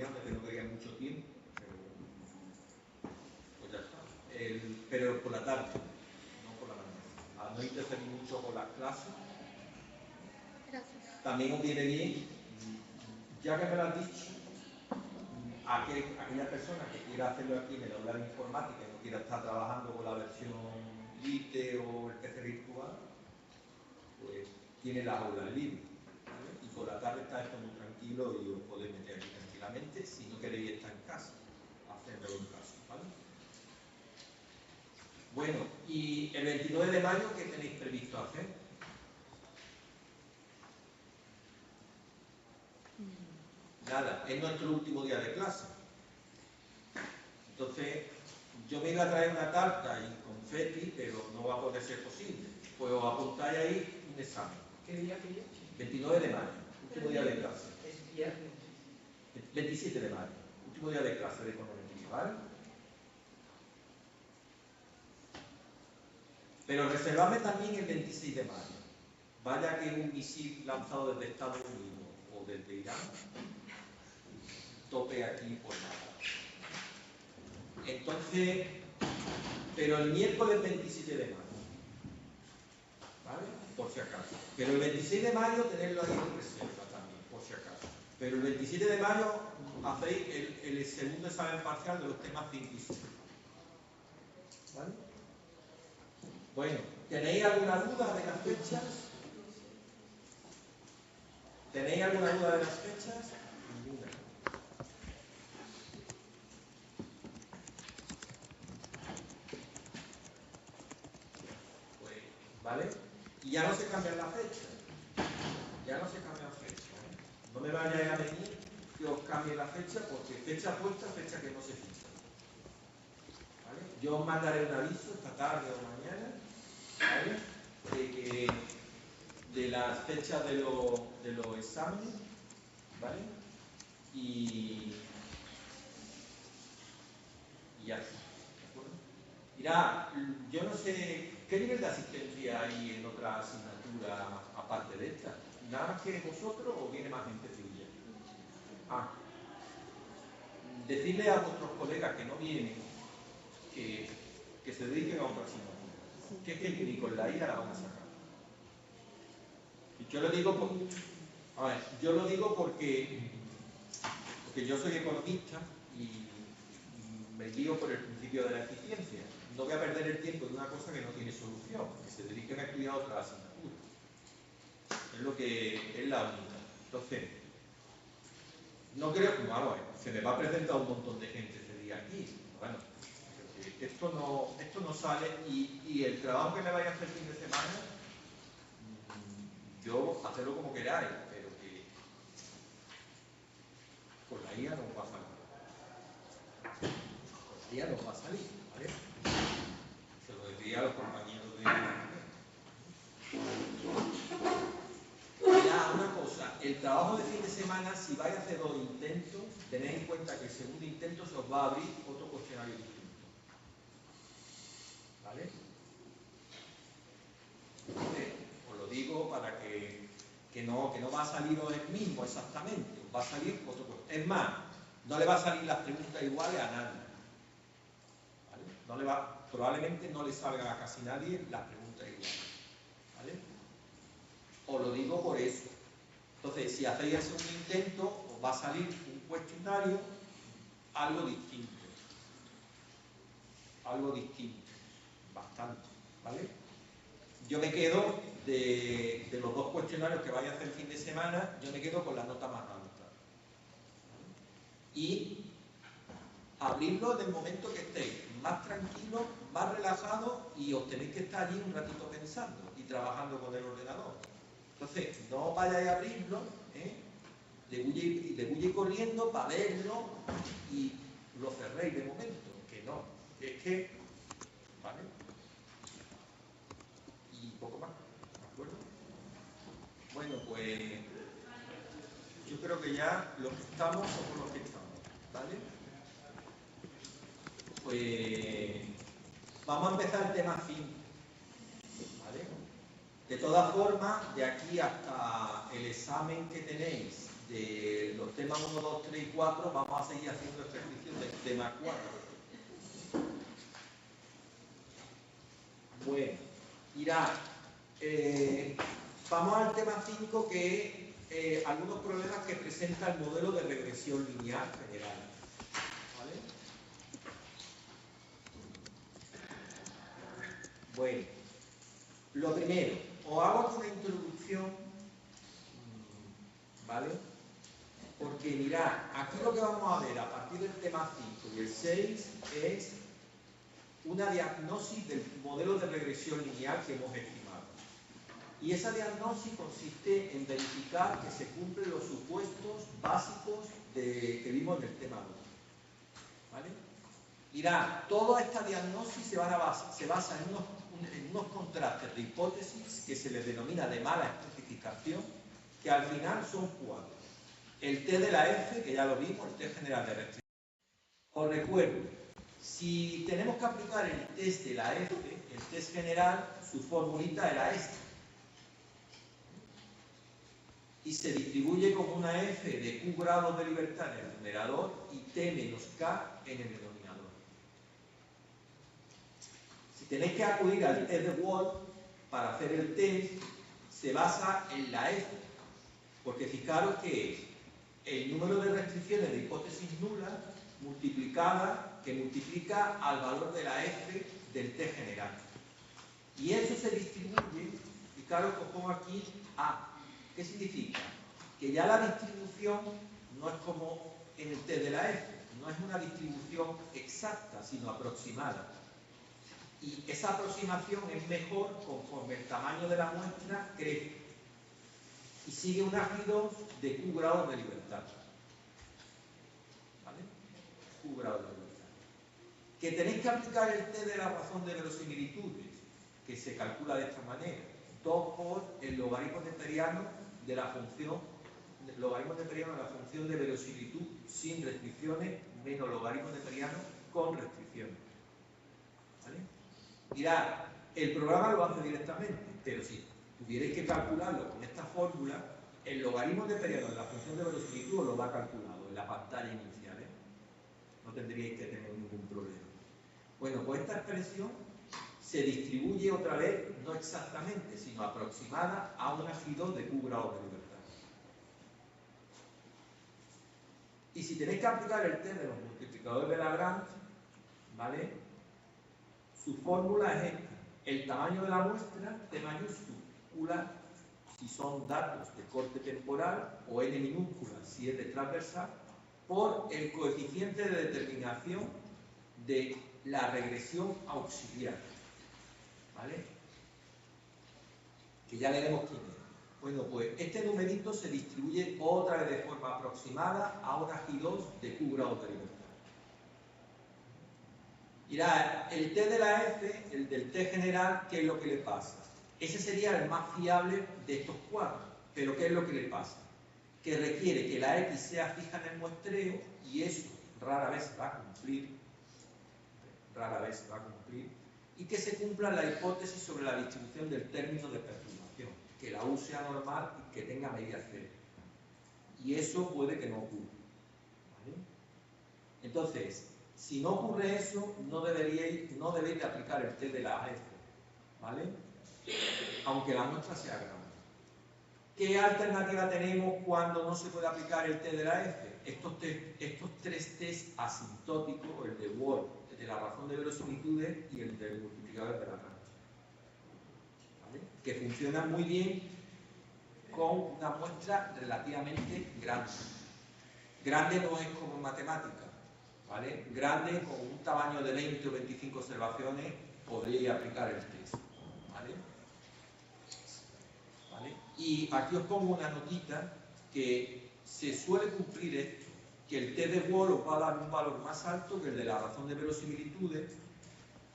terminando, que no quería mucho tiempo, pero pues ya está. Pero por la tarde, no por la mañana. A no interferir mucho con las clases. Gracias. También os viene bien, ya que me lo has dicho, aquella persona que quiera hacerlo aquí en el aula de informática y no quiera estar trabajando con la versión LITE o el PC virtual, pues tiene las aulas libres, ¿vale? Y por la tarde está esto muy tranquilo y os podéis meter aquí tranquilamente si no queréis estar en casa, hacerlo en casa, ¿vale? Bueno, y el 29 de mayo, ¿qué tenéis previsto hacer? Nada, es nuestro último día de clase. Entonces, yo me iba a traer una tarta y confeti, pero no va a poder ser posible. Pues os apuntáis ahí un examen. ¿Qué día que yo? 29 de mayo, último día de clase. Es viernes. 27 de mayo, último día de clase de econometría, ¿vale? Pero reservadme también el 26 de mayo. Vaya que un misil lanzado desde Estados Unidos o desde Irán tope aquí por nada. Entonces, pero el miércoles 27 de mayo, ¿vale? Por si acaso. Pero el 26 de mayo tenerlo ahí en reserva también, por si acaso. Pero el 27 de mayo hacéis el segundo examen parcial de los temas 5 y 6. ¿Vale? Bueno, ¿tenéis alguna duda de las fechas? ¿Tenéis alguna duda de las fechas? Ninguna. Pues, ¿vale? Y ya no se cambia la fecha. Ya no se cambia la fecha. No me vayáis a venir que os cambie la fecha, porque fecha puesta, fecha que no se ficha. ¿Vale? Yo os mandaré un aviso esta tarde o mañana, ¿vale? De las fechas de los exámenes, ¿vale? Y ya está, ¿de acuerdo? Mirá, yo no sé qué nivel de asistencia hay en otra asignatura aparte de esta. ¿Nada más que vosotros o viene más gente tuya? Ah, decirle a vuestros colegas que no vienen que se dediquen a otra asignatura. Que es que ni con la ira la van a sacar. Y yo lo digo porque yo soy economista y me guío por el principio de la eficiencia. No voy a perder el tiempo de una cosa que no tiene solución, que se dediquen a estudiar otra asignatura. Es lo que es la única. Entonces, no creo que, vamos, se me va a presentar un montón de gente ese día aquí. Bueno, esto no sale y el trabajo que me vaya a hacer el fin de semana, yo hacerlo como queráis, pero que con la IA no va a salir. Con la IA no va a salir, ¿vale? Se lo decía a los compañeros de... Ya, una cosa, el trabajo de fin de semana, si vais a hacer 2 intentos, tened en cuenta que el segundo intento se os va a abrir otro cuestionario distinto. ¿Vale? Os lo digo para que no va a saliros el mismo exactamente, os va a salir otro cuestionario. Es más, no le va a salir las preguntas iguales a nadie. ¿Vale? Probablemente no le salga a casi nadie las preguntas iguales. ¿Vale? Os lo digo por eso. Entonces, si hacéis el segundo intento, os va a salir un cuestionario algo distinto. Algo distinto. Bastante. ¿Vale? Yo me quedo de los 2 cuestionarios que vais a hacer el fin de semana, yo me quedo con la nota más alta. ¿Vale? Y abrirlo en el momento que estéis más tranquilos, más relajados y os tenéis que estar allí un ratito pensando y trabajando con el ordenador. Entonces, no vayáis a abrirlo, de bulle corriendo para verlo y lo cerréis de momento, que no, es que, ¿vale? Y poco más, ¿de acuerdo? Bueno, pues yo creo que ya los que estamos somos los que estamos, ¿vale? Pues vamos a empezar el tema 5, ¿vale? De todas formas, de aquí hasta el examen que tenéis de los temas 1, 2, 3 y 4 vamos a seguir haciendo ejercicios del tema 4. Bueno, mirad, vamos al tema 5, que es algunos problemas que presenta el modelo de regresión lineal general. ¿Vale? Bueno, lo primero, os hago una introducción, ¿vale? Porque mirad, aquí lo que vamos a ver a partir del tema 5 y el 6 es una diagnosis del modelo de regresión lineal que hemos estimado. Y esa diagnosis consiste en verificar que se cumplen los supuestos básicos que vimos en el tema 2. ¿Vale? Mirad, toda esta diagnosis se basa en unos contrastes de hipótesis que se les denomina de mala especificación, que al final son 4. El T de la F, que ya lo vimos, el T general de restricción. Os recuerdo, si tenemos que aplicar el test de la F, el test general, su formulita era esta. Y se distribuye como una F de Q grados de libertad en el numerador y T menos K en el denominador. Si tenéis que acudir al test de Wolf para hacer el test, se basa en la F, porque fijaros que el número de restricciones de hipótesis nula que multiplica al valor de la F del T general. Y eso se distribuye, fijaros que os pongo aquí A. ¿Qué significa? Que ya la distribución no es como en el T de la F, no es una distribución exacta, sino aproximada. Y esa aproximación es mejor conforme el tamaño de la muestra crece. Y sigue un ácido de Q grados de libertad. ¿Vale? Q grados de libertad. Que tenéis que aplicar el T de la razón de verosimilitudes, que se calcula de esta manera. 2 por el logaritmo neperiano de la función de verosimilitud sin restricciones menos logaritmo neperiano con restricciones. ¿Vale? Mirad, el programa lo hace directamente, pero si tuvierais que calcularlo con esta fórmula, el logaritmo neperiano de la función de verosimilitud os lo da calculado en la pantalla inicial, ¿eh? No tendríais que tener ningún problema. Bueno, pues esta expresión se distribuye otra vez, no exactamente, sino aproximada a un ácido de Q grados de libertad. Y si tenéis que aplicar el test de los multiplicadores de Lagrange, ¿vale? Su fórmula es esta. El tamaño de la muestra, T mayúscula, si son datos de corte temporal, o N minúscula, si es de transversal, por el coeficiente de determinación de la regresión auxiliar. ¿Vale? Que ya veremos quién es. Bueno, pues este numerito se distribuye otra vez de forma aproximada a una G2 de Q grados de libertad. Mirad, el T de la F, el del T general, ¿qué es lo que le pasa? Ese sería el más fiable de estos 4. Pero ¿qué es lo que le pasa? Que requiere que la X sea fija en el muestreo, y eso rara vez va a cumplir. Y que se cumpla la hipótesis sobre la distribución del término de perturbación, que la U sea normal y que tenga media cero. Y eso puede que no ocurra. ¿Vale? Entonces, si no ocurre eso, no debéis de aplicar el T de la F, ¿vale? Aunque la muestra sea grande. ¿Qué alternativa tenemos cuando no se puede aplicar el T de la F? Estos 3 test asintóticos, el de Wolf, el de la razón de verosimilitudes y el del multiplicador de Lagrange, ¿vale? Que funcionan muy bien con una muestra relativamente grande. Grande no es como en matemática, ¿vale? Grande, con un tamaño de 20 o 25 observaciones, podríais aplicar el test, ¿vale? ¿Vale? Y aquí os pongo una notita que se suele cumplir esto, que el T de Wolf os va a dar un valor más alto que el de la razón de verosimilitudes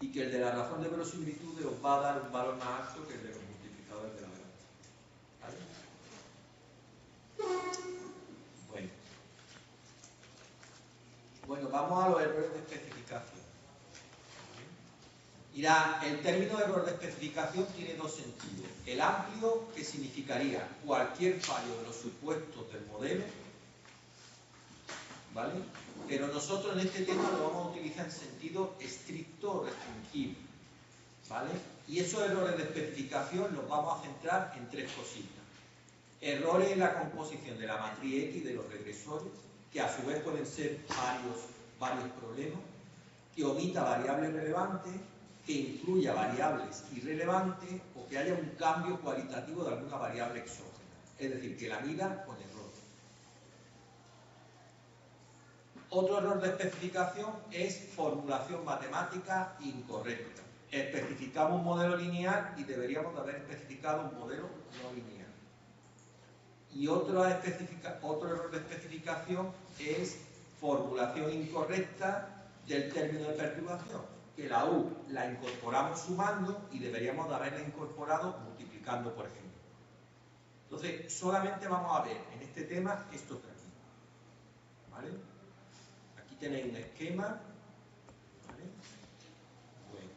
y que el de la razón de verosimilitudes os va a dar un valor más alto que el de los multiplicadores de Lagrange. ¿Vale? Bueno, vamos a los errores de especificación. Mirad, el término de error de especificación tiene 2 sentidos. El amplio, que significaría cualquier fallo de los supuestos del modelo, ¿vale? Pero nosotros en este tema lo vamos a utilizar en sentido estricto o restringido, ¿vale? Y esos errores de especificación los vamos a centrar en tres cositas. Errores en la composición de la matriz X de los regresores, que a su vez pueden ser varios problemas, que omita variables relevantes, que incluya variables irrelevantes o que haya un cambio cualitativo de alguna variable exógena. Es decir, que la mida con error. Otro error de especificación es formulación matemática incorrecta. Especificamos un modelo lineal y deberíamos de haber especificado un modelo no lineal. Y otro error de especificación es formulación incorrecta del término de perturbación, que la U la incorporamos sumando y deberíamos de haberla incorporado multiplicando, por ejemplo. Entonces, solamente vamos a ver en este tema estos tres. ¿Vale? Aquí tenéis un esquema. ¿Vale? Bueno.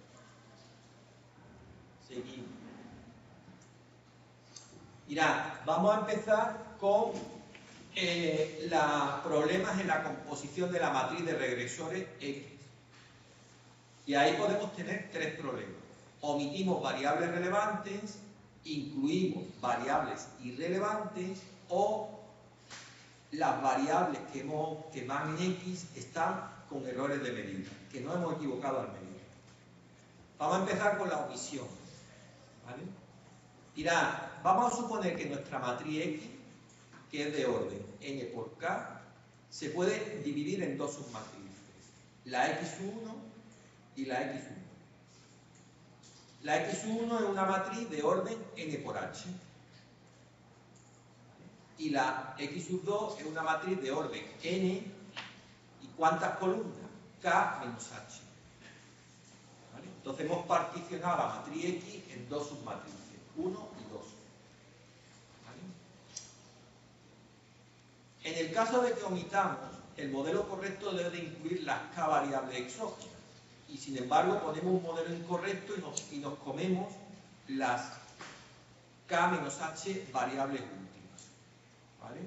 Seguimos. Mirad, vamos a empezar con los problemas en la composición de la matriz de regresores X. Y ahí podemos tener tres problemas. Omitimos variables relevantes, incluimos variables irrelevantes o las variables que van en X están con errores de medida, que no hemos equivocado al medir. Vamos a empezar con la omisión. ¿Vale? Mirad, vamos a suponer que nuestra matriz X, que es de orden n por k, se puede dividir en dos submatrices, la X1 y la X1. La X1 es una matriz de orden n por h. Y la X2 es una matriz de orden n, ¿y cuántas columnas? K menos h. ¿Vale? Entonces hemos particionado la matriz X en dos submatrices, 1 y 2. ¿Vale? En el caso de que omitamos, el modelo correcto debe de incluir las K variables exógenas. Y sin embargo ponemos un modelo incorrecto y nos comemos las K menos H variables últimas. ¿Vale?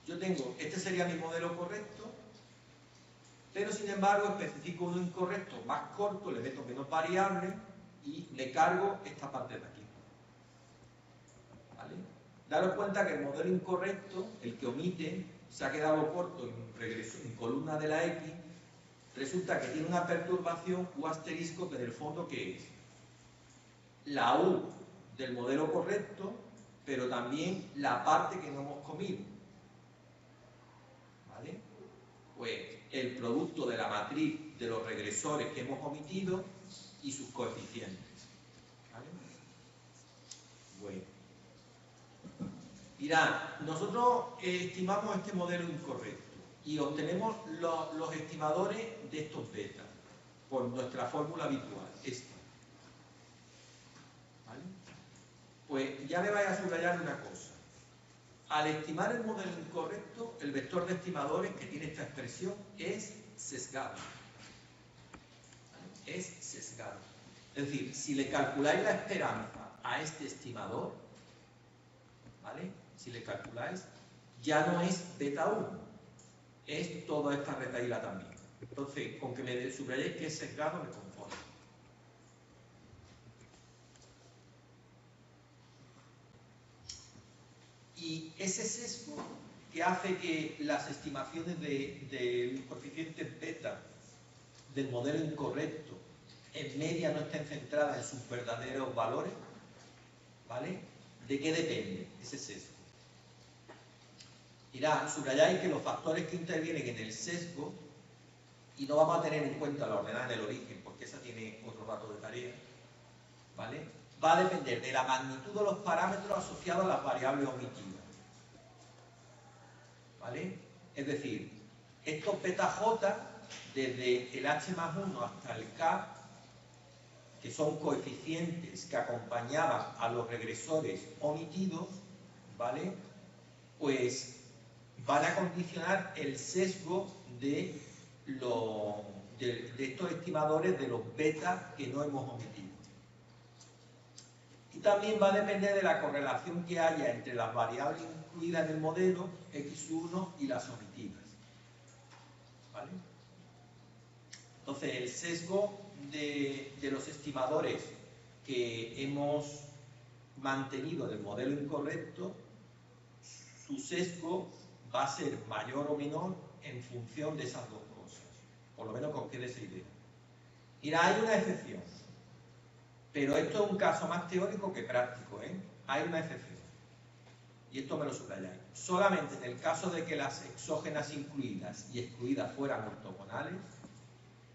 Yo tengo, este sería mi modelo correcto, pero sin embargo especifico uno incorrecto más corto, le meto menos variables y le cargo esta parte de aquí. ¿Vale? Daros cuenta que el modelo incorrecto, el que omite, se ha quedado corto en columna de la X. Resulta que tiene una perturbación U asterisco, que en el fondo, ¿qué es? La U del modelo correcto, pero también la parte que no hemos comido. ¿Vale? Pues el producto de la matriz de los regresores que hemos omitido y sus coeficientes. ¿Vale? Bueno. Mirad, nosotros estimamos este modelo incorrecto y obtenemos los estimadores de estos betas por nuestra fórmula habitual, esta. ¿Vale? Pues ya me vais a subrayar una cosa. Al estimar el modelo incorrecto, el vector de estimadores que tiene esta expresión es sesgado. ¿Vale? Es sesgado. Es decir, si le calculáis la esperanza a este estimador, ¿vale? Si le calculáis, ya no es beta 1. Es toda esta retahíla también. Entonces, con que me subrayéis que es sesgado, me conformo. Y ese sesgo que hace que las estimaciones de coeficientes beta del modelo incorrecto en media no estén centradas en sus verdaderos valores, ¿vale? ¿De qué depende ese sesgo? Mirad, subrayáis que los factores que intervienen en el sesgo, y no vamos a tener en cuenta la ordenada en el origen, porque esa tiene otro rato de tarea, ¿vale? Va a depender de la magnitud de los parámetros asociados a las variables omitidas. ¿Vale? Es decir, estos beta J, desde el H más 1 hasta el K, que son coeficientes que acompañaban a los regresores omitidos, ¿vale? Pues van a condicionar el sesgo de estos estimadores de los beta que no hemos omitido. Y también va a depender de la correlación que haya entre las variables incluidas en el modelo X1 y las omitidas. ¿vale? Entonces, el sesgo de los estimadores que hemos mantenido del modelo incorrecto, su sesgo va a ser mayor o menor en función de esas dos cosas. Por lo menos que os quede esa idea. Mira, hay una excepción, pero esto es un caso más teórico que práctico, ¿eh? Hay una excepción. Y esto me lo subrayáis. Solamente en el caso de que las exógenas incluidas y excluidas fueran ortogonales,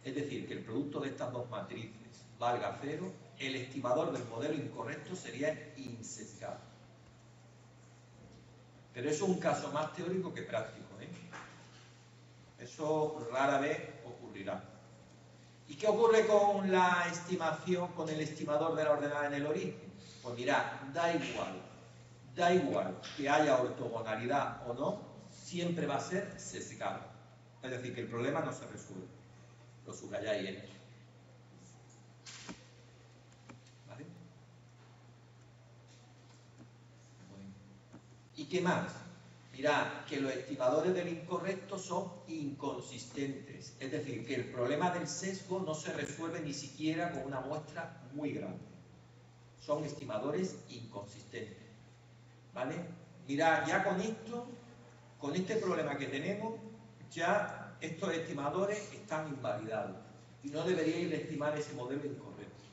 es decir, que el producto de estas dos matrices valga 0, el estimador del modelo incorrecto sería insesgado. Pero eso es un caso más teórico que práctico, ¿eh? Eso rara vez ocurrirá. ¿Y qué ocurre con la estimación, con el estimador de la ordenada en el origen? Pues mirad, da igual que haya ortogonalidad o no, siempre va a ser sesgado. Es decir, que el problema no se resuelve. Lo subrayáis en esto. ¿Vale? Bueno. ¿Y qué más? Mirad, que los estimadores del incorrecto son inconsistentes. Es decir, que el problema del sesgo no se resuelve ni siquiera con una muestra muy grande. Son estimadores inconsistentes. ¿Vale? Mirad, ya con esto, con este problema que tenemos, ya estos estimadores están invalidados. Y no deberíais estimar ese modelo incorrecto.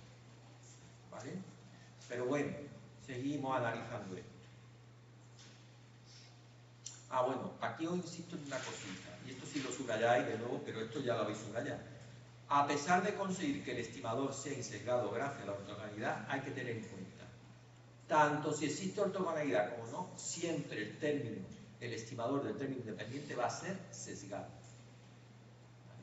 ¿Vale? Pero bueno, seguimos analizando esto. Ah, bueno, aquí os insisto en una cosita, y esto sí lo subrayáis de nuevo, pero esto ya lo habéis subrayado. A pesar de conseguir que el estimador sea insesgado gracias a la ortogonalidad, hay que tener en cuenta, tanto si existe ortogonalidad como no, siempre el estimador del término independiente va a ser sesgado. ¿Vale?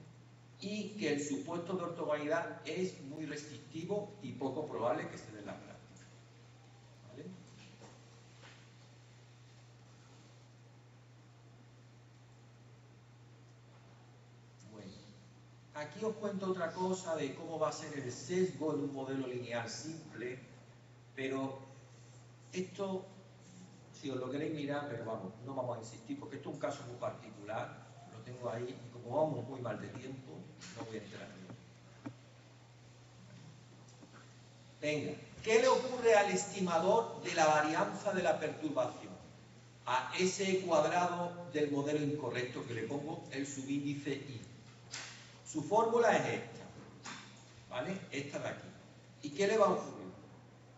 Y que el supuesto de ortogonalidad es muy restrictivo y poco probable que se dé en la práctica. ¿Vale? Aquí os cuento otra cosa de cómo va a ser el sesgo en un modelo lineal simple, pero esto, si os lo queréis mirar, pero vamos, no vamos a insistir, porque esto es un caso muy particular, lo tengo ahí, y como vamos muy mal de tiempo, no voy a entrar en ello. Venga, ¿qué le ocurre al estimador de la varianza de la perturbación? A ese cuadrado del modelo incorrecto que le pongo el subíndice i. Su fórmula es esta, ¿vale? Esta de aquí. ¿Y qué le va a ocurrir?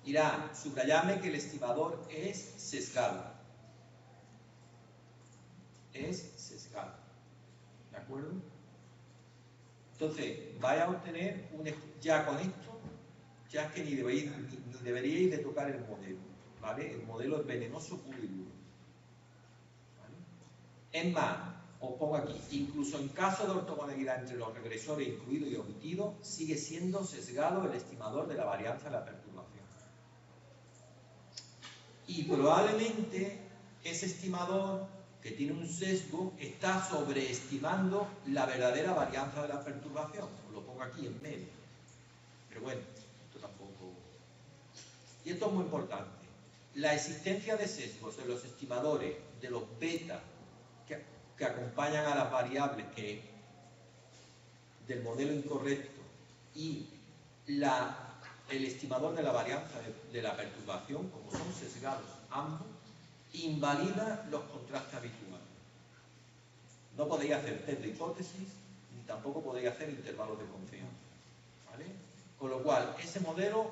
Irá, subrayadme que el estimador es sesgado. Es sesgado. ¿De acuerdo? Entonces, vais a obtener ya con esto, ya es que ni deberíais de tocar el modelo, ¿vale? El modelo es venenoso puro y duro. ¿Vale? Es más, os pongo aquí, incluso en caso de ortogonalidad entre los regresores incluidos y omitidos, sigue siendo sesgado el estimador de la varianza de la perturbación. Y probablemente ese estimador que tiene un sesgo está sobreestimando la verdadera varianza de la perturbación. Os lo pongo aquí en medio. Pero bueno, esto tampoco... Y esto es muy importante. La existencia de sesgos en los estimadores de los beta que acompañan a las variables del modelo incorrecto y el estimador de la varianza de la perturbación, como son sesgados ambos, invalida los contrastes habituales. No podéis hacer test de hipótesis ni tampoco podéis hacer intervalos de confianza. ¿Vale? Con lo cual, ese modelo,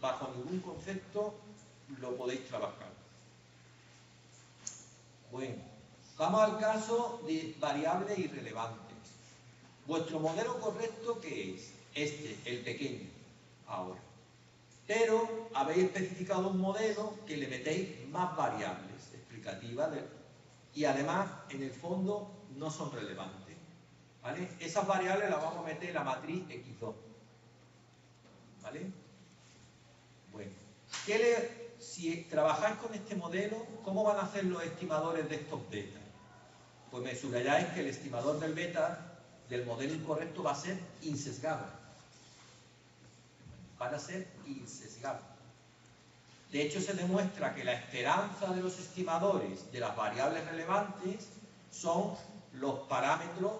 bajo ningún concepto, lo podéis trabajar. Bueno. Vamos al caso de variables irrelevantes. Vuestro modelo correcto, ¿qué es? Este, el pequeño, ahora. Pero habéis especificado un modelo que le metéis más variables explicativas y además, en el fondo, no son relevantes. ¿Vale? Esas variables las vamos a meter en la matriz X2. ¿Vale? Bueno. Si trabajáis con este modelo, ¿cómo van a hacer los estimadores de estos betas? Pues me subrayáis que el estimador del beta del modelo incorrecto va a ser insesgado. Van a ser insesgados. De hecho, se demuestra que la esperanza de los estimadores de las variables relevantes son los parámetros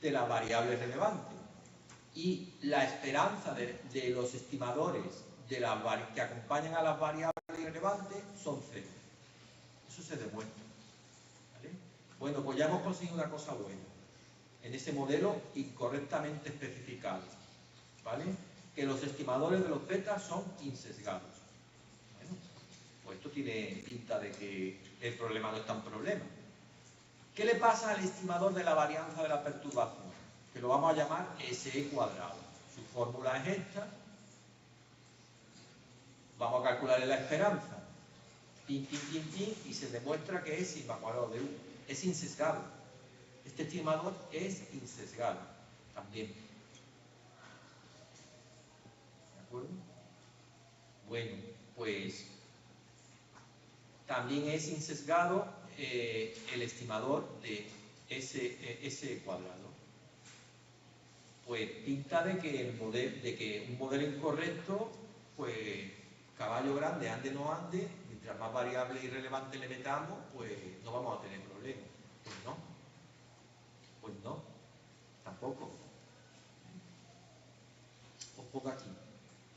de las variables relevantes. Y la esperanza de los estimadores que acompañan a las variables irrelevantes son cero. Eso se demuestra. ¿Vale? Bueno, pues ya hemos conseguido una cosa buena en ese modelo incorrectamente especificado. ¿Vale? Que los estimadores de los betas son insesgados. Bueno, pues esto tiene pinta de que el problema no es tan problema. ¿Qué le pasa al estimador de la varianza de la perturbación? Que lo vamos a llamar SE cuadrado. Su fórmula es esta. Vamos a calcularle la esperanza. Pin, pin, pin, pin, y se demuestra que es sigma cuadrado de U. Es insesgado. Este estimador es insesgado también. ¿De acuerdo? Bueno, pues también es insesgado el estimador de S cuadrado. Pues pinta de que un modelo incorrecto, pues caballo grande, ande no ande, mientras más variables irrelevantes le metamos, pues no vamos a tener problemas. Pues no. Pues no. Tampoco. Os pongo aquí.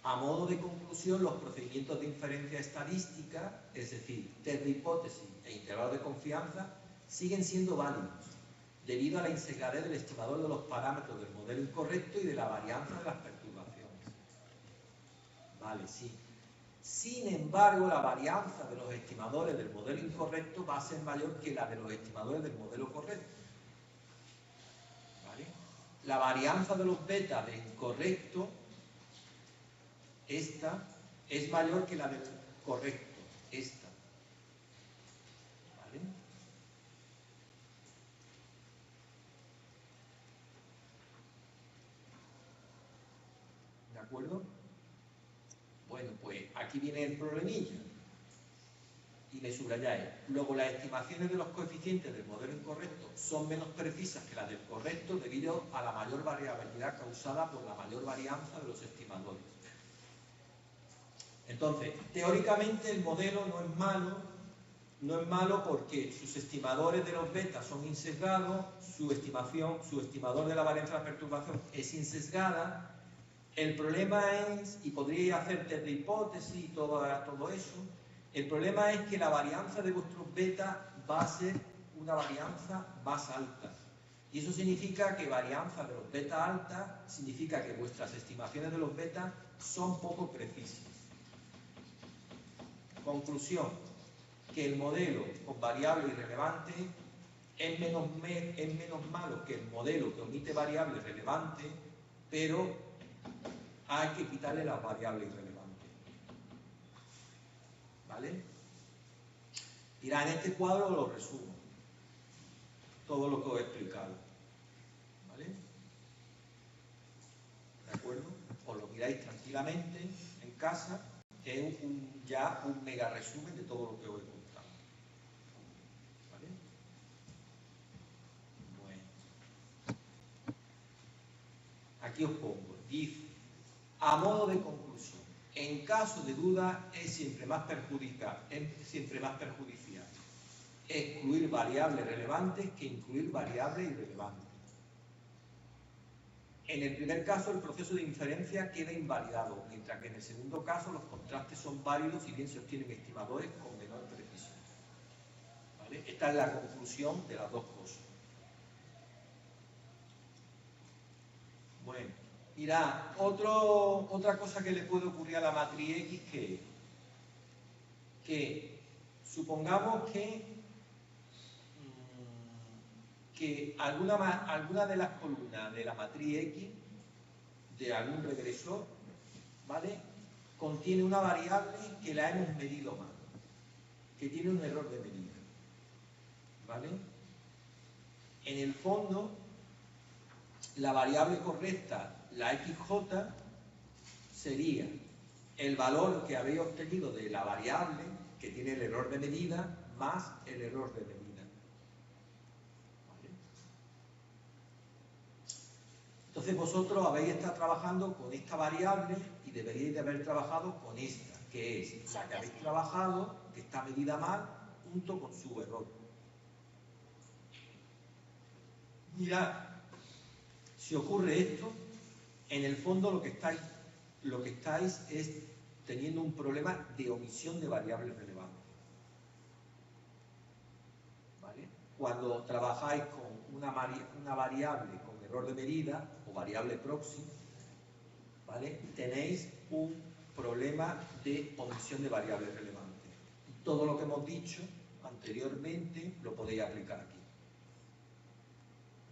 A modo de conclusión, los procedimientos de inferencia estadística, es decir, test de hipótesis e intervalo de confianza, siguen siendo válidos, debido a la insesgadez del estimador de los parámetros del modelo incorrecto y de la varianza de las perturbaciones. Vale, sí. Sin embargo, la varianza de los estimadores del modelo incorrecto va a ser mayor que la de los estimadores del modelo correcto. ¿Vale? La varianza de los betas de incorrecto, esta, es mayor que la del correcto, esta. ¿Vale? ¿De acuerdo? Bueno, pues aquí viene el problemilla. Y le subrayáis. Luego, las estimaciones de los coeficientes del modelo incorrecto son menos precisas que las del correcto debido a la mayor variabilidad causada por la mayor varianza de los estimadores. Entonces, teóricamente el modelo no es malo porque sus estimadores de los betas son insesgados, su estimador de la varianza de la perturbación es insesgada. El problema es, y podríais hacer test de hipótesis y todo eso, el problema es que la varianza de vuestros betas va a ser una varianza más alta. Y eso significa que varianza de los betas altas significa que vuestras estimaciones de los betas son poco precisas. Conclusión, que el modelo con variable irrelevante es menos malo que el modelo que omite variables relevantes, pero hay que quitarle las variables irrelevantes. ¿Vale? Mirad, en este cuadro lo resumo. Todo lo que os he explicado. ¿Vale? ¿De acuerdo? Os lo miráis tranquilamente en casa. Es ya un mega resumen de todo lo que os he contado. ¿Vale? Bueno. Aquí os pongo. Dice, a modo de conclusión, en caso de duda es siempre más perjudicial excluir variables relevantes que incluir variables irrelevantes. En el primer caso, el proceso de inferencia queda invalidado, mientras que en el segundo caso los contrastes son válidos si bien se obtienen estimadores con menor precisión. ¿Vale? Esta es la conclusión de las dos cosas. Bueno, mirad, otra cosa que le puede ocurrir a la matriz X que supongamos que alguna de las columnas de la matriz X de algún regresor, ¿vale?, contiene una variable que la hemos medido mal, que tiene un error de medida, ¿vale? En el fondo, la variable correcta, la XJ, sería el valor que habéis obtenido de la variable que tiene el error de medida más el error de medida. Entonces vosotros habéis estado trabajando con esta variable y deberíais de haber trabajado con esta, que es la que habéis trabajado, que está medida mal, junto con su error. Mirad, Si ocurre esto, en el fondo lo que estáis es teniendo un problema de omisión de variables relevantes. ¿Vale? Cuando trabajáis con una variable con error de medida o variable próxima, ¿vale? Tenéis un problema de omisión de variables relevantes. Todo lo que hemos dicho anteriormente lo podéis aplicar aquí.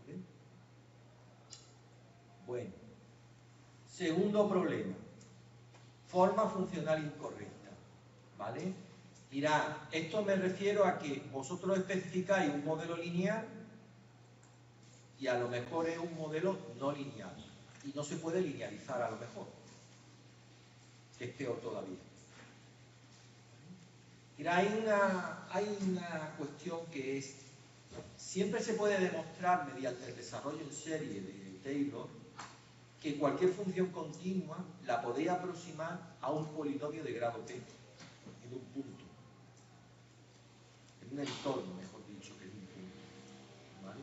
¿Vale? Bueno, segundo problema, forma funcional incorrecta. ¿Vale? Mirad, esto me refiero a que vosotros especificáis un modelo lineal y a lo mejor es un modelo no lineal y no se puede linealizar a lo mejor, que es peor todavía. Mira, hay una cuestión que es, siempre se puede demostrar mediante el desarrollo en serie de Taylor que cualquier función continua la podéis aproximar a un polinomio de grado p en un punto, en un entorno, mejor dicho, que en un punto. ¿Vale?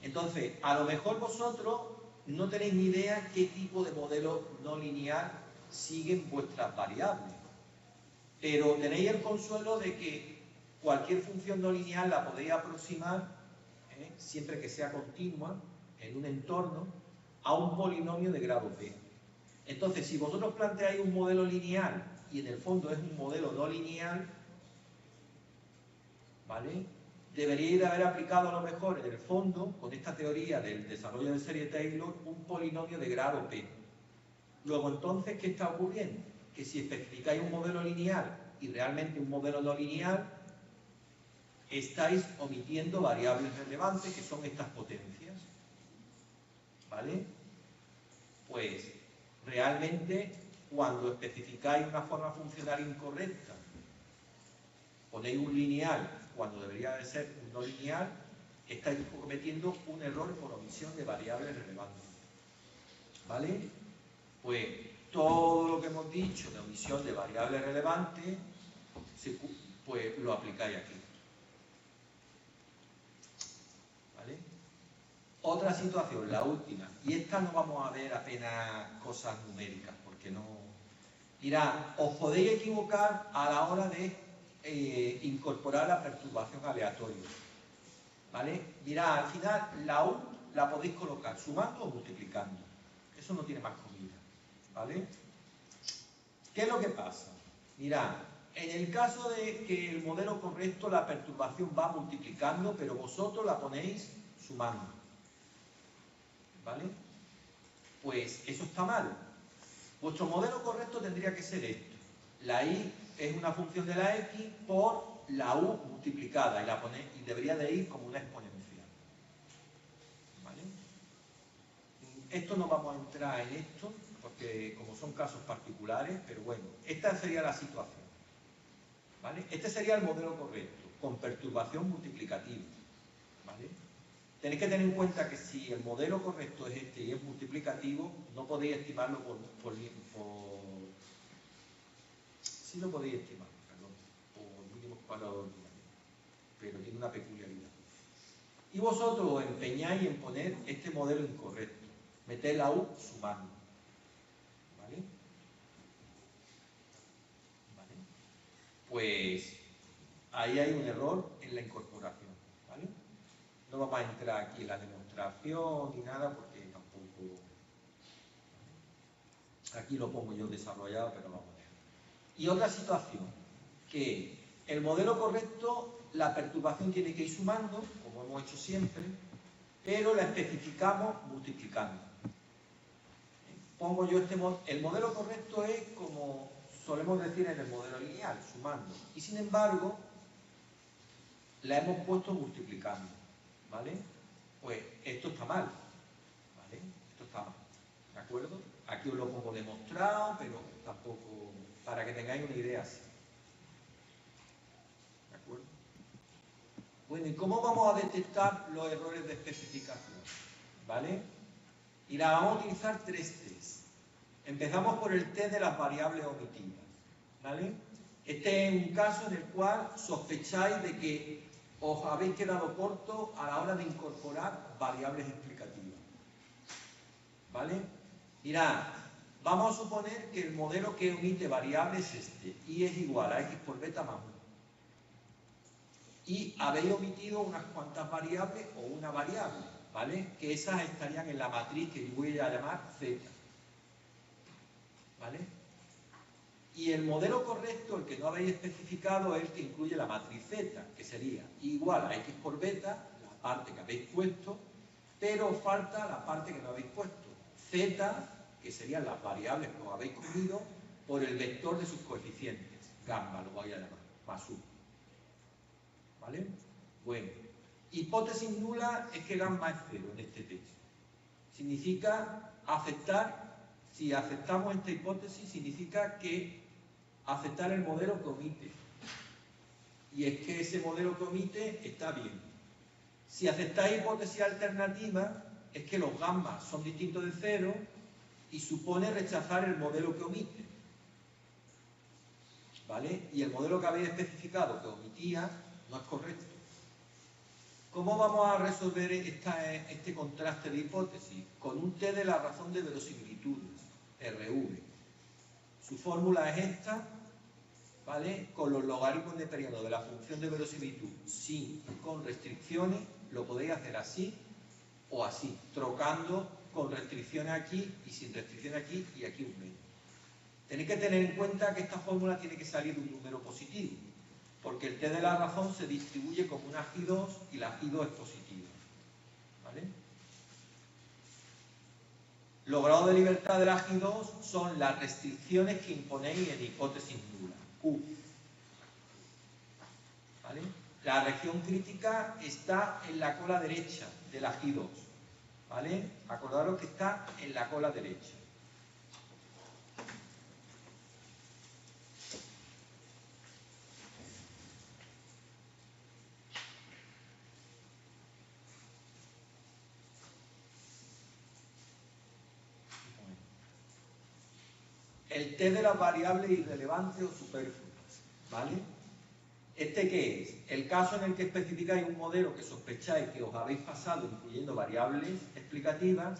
Entonces, a lo mejor vosotros no tenéis ni idea qué tipo de modelo no lineal siguen vuestras variables, pero tenéis el consuelo de que cualquier función no lineal la podéis aproximar, siempre que sea continua, en un entorno, a un polinomio de grado p. Entonces, si vosotros planteáis un modelo lineal y en el fondo es un modelo no lineal, ¿vale? Deberíais de haber aplicado a lo mejor en el fondo, con esta teoría del desarrollo de serie Taylor, un polinomio de grado p. Luego entonces, ¿qué está ocurriendo? Que si especificáis un modelo lineal y realmente un modelo no lineal, estáis omitiendo variables relevantes que son estas potencias. ¿Vale? Pues realmente cuando especificáis una forma funcional incorrecta, ponéis un lineal cuando debería de ser un no lineal, estáis cometiendo un error por omisión de variables relevantes. ¿Vale? Pues todo lo que hemos dicho de omisión de variables relevantes, pues lo aplicáis aquí. ¿Vale? Otra situación, la última, y esta no vamos a ver apenas cosas numéricas, porque no... Mirad, os podéis equivocar a la hora de incorporar la perturbación aleatoria. ¿Vale? Mirad, al final la U la podéis colocar sumando o multiplicando. Eso no tiene más comida. ¿Vale? ¿Qué es lo que pasa? Mirad, en el caso de que el modelo correcto la perturbación va multiplicando, pero vosotros la ponéis sumando. ¿Vale? Pues eso está mal. Vuestro modelo correcto tendría que ser esto. La y es una función de la x por la u multiplicada y debería de ir como una exponencial. ¿Vale? Esto no vamos a entrar en esto, porque como son casos particulares, pero bueno, esta sería la situación. ¿Vale? Este sería el modelo correcto, con perturbación multiplicativa. ¿Vale? Tenéis que tener en cuenta que si el modelo correcto es este y es multiplicativo, no podéis estimarlo sí lo podéis estimar, perdón, por mínimos cuadrados ordinarios, pero tiene una peculiaridad. Y vosotros os empeñáis en poner este modelo incorrecto, meter la u sumando. ¿Vale? ¿Vale? Pues ahí hay un error en la incorporación. ¿Vale? No vamos a entrar aquí en la demostración ni nada porque tampoco... Aquí lo pongo yo desarrollado, pero vamos a ver. Y otra situación, que el modelo correcto, la perturbación tiene que ir sumando, como hemos hecho siempre, pero la especificamos multiplicando. Pongo yo el modelo correcto es como solemos decir en el modelo lineal, sumando. Y sin embargo, la hemos puesto multiplicando. ¿Vale? Pues esto está mal. ¿Vale? Esto está mal. ¿De acuerdo? Aquí os lo pongo demostrado, pero tampoco... para que tengáis una idea así. ¿De acuerdo? Bueno, ¿y cómo vamos a detectar los errores de especificación? ¿Vale? Y la vamos a utilizar tres tests. Empezamos por el test de las variables omitidas. ¿Vale? Este es un caso en el cual sospecháis de que os habéis quedado cortos a la hora de incorporar variables explicativas. ¿vale? Mirad, vamos a suponer que el modelo que omite variables es este, y es igual a x por beta más 1. Y habéis omitido unas cuantas variables o una variable, ¿vale? Que esas estarían en la matriz que yo voy a llamar z, ¿vale? Y el modelo correcto, el que no habéis especificado, es el que incluye la matriz z, que sería igual a x por beta, la parte que habéis puesto, pero falta la parte que no habéis puesto. Z, que serían las variables que os habéis cogido, por el vector de sus coeficientes. Gamma lo voy a llamar, más 1. ¿Vale? Bueno, hipótesis nula es que gamma es 0 en este texto. Significa aceptar, si aceptamos esta hipótesis, significa que aceptar el modelo que omite. Y es que ese modelo que omite está bien. Si aceptáis hipótesis alternativa, es que los gammas son distintos de 0 y supone rechazar el modelo que omite. ¿Vale? Y el modelo que habéis especificado que omitía no es correcto. ¿Cómo vamos a resolver este contraste de hipótesis? Con un test de la razón de verosimilitudes, RV. Su fórmula es esta, ¿vale? Con los logaritmos de periodo de la función de verosimilitud sin y con restricciones, lo podéis hacer así o así, trocando con restricciones aquí y sin restricciones aquí y aquí un menos. Tenéis que tener en cuenta que esta fórmula tiene que salir de un número positivo, porque el t de la razón se distribuye como una J2 y la J2 es positiva. ¿Vale? Los grados de libertad de la J2 son las restricciones que imponéis en hipótesis nula, Q. ¿Vale? La región crítica está en la cola derecha de la J2. ¿Vale? Acordaros que está en la cola derecha. El test de las variables irrelevantes o superfluas, ¿vale? ¿Este qué es? El caso en el que especificáis un modelo que sospecháis que os habéis pasado incluyendo variables explicativas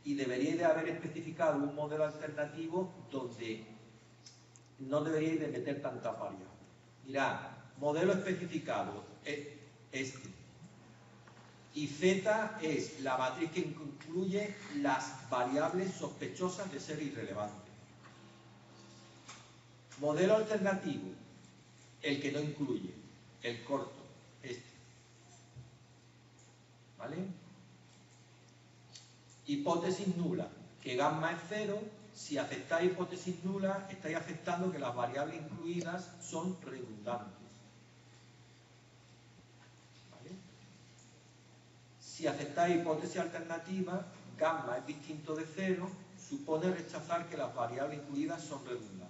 y deberíais de haber especificado un modelo alternativo donde no deberíais de meter tantas variables. Mirad, modelo especificado es este. Y Z es la matriz que incluye las variables sospechosas de ser irrelevantes. Modelo alternativo, el que no incluye, el corto, este. ¿Vale? Hipótesis nula, que gamma es 0. Si aceptáis hipótesis nula, estáis aceptando que las variables incluidas son redundantes. ¿Vale? Si aceptáis hipótesis alternativa, gamma es distinto de 0, supone rechazar que las variables incluidas son redundantes.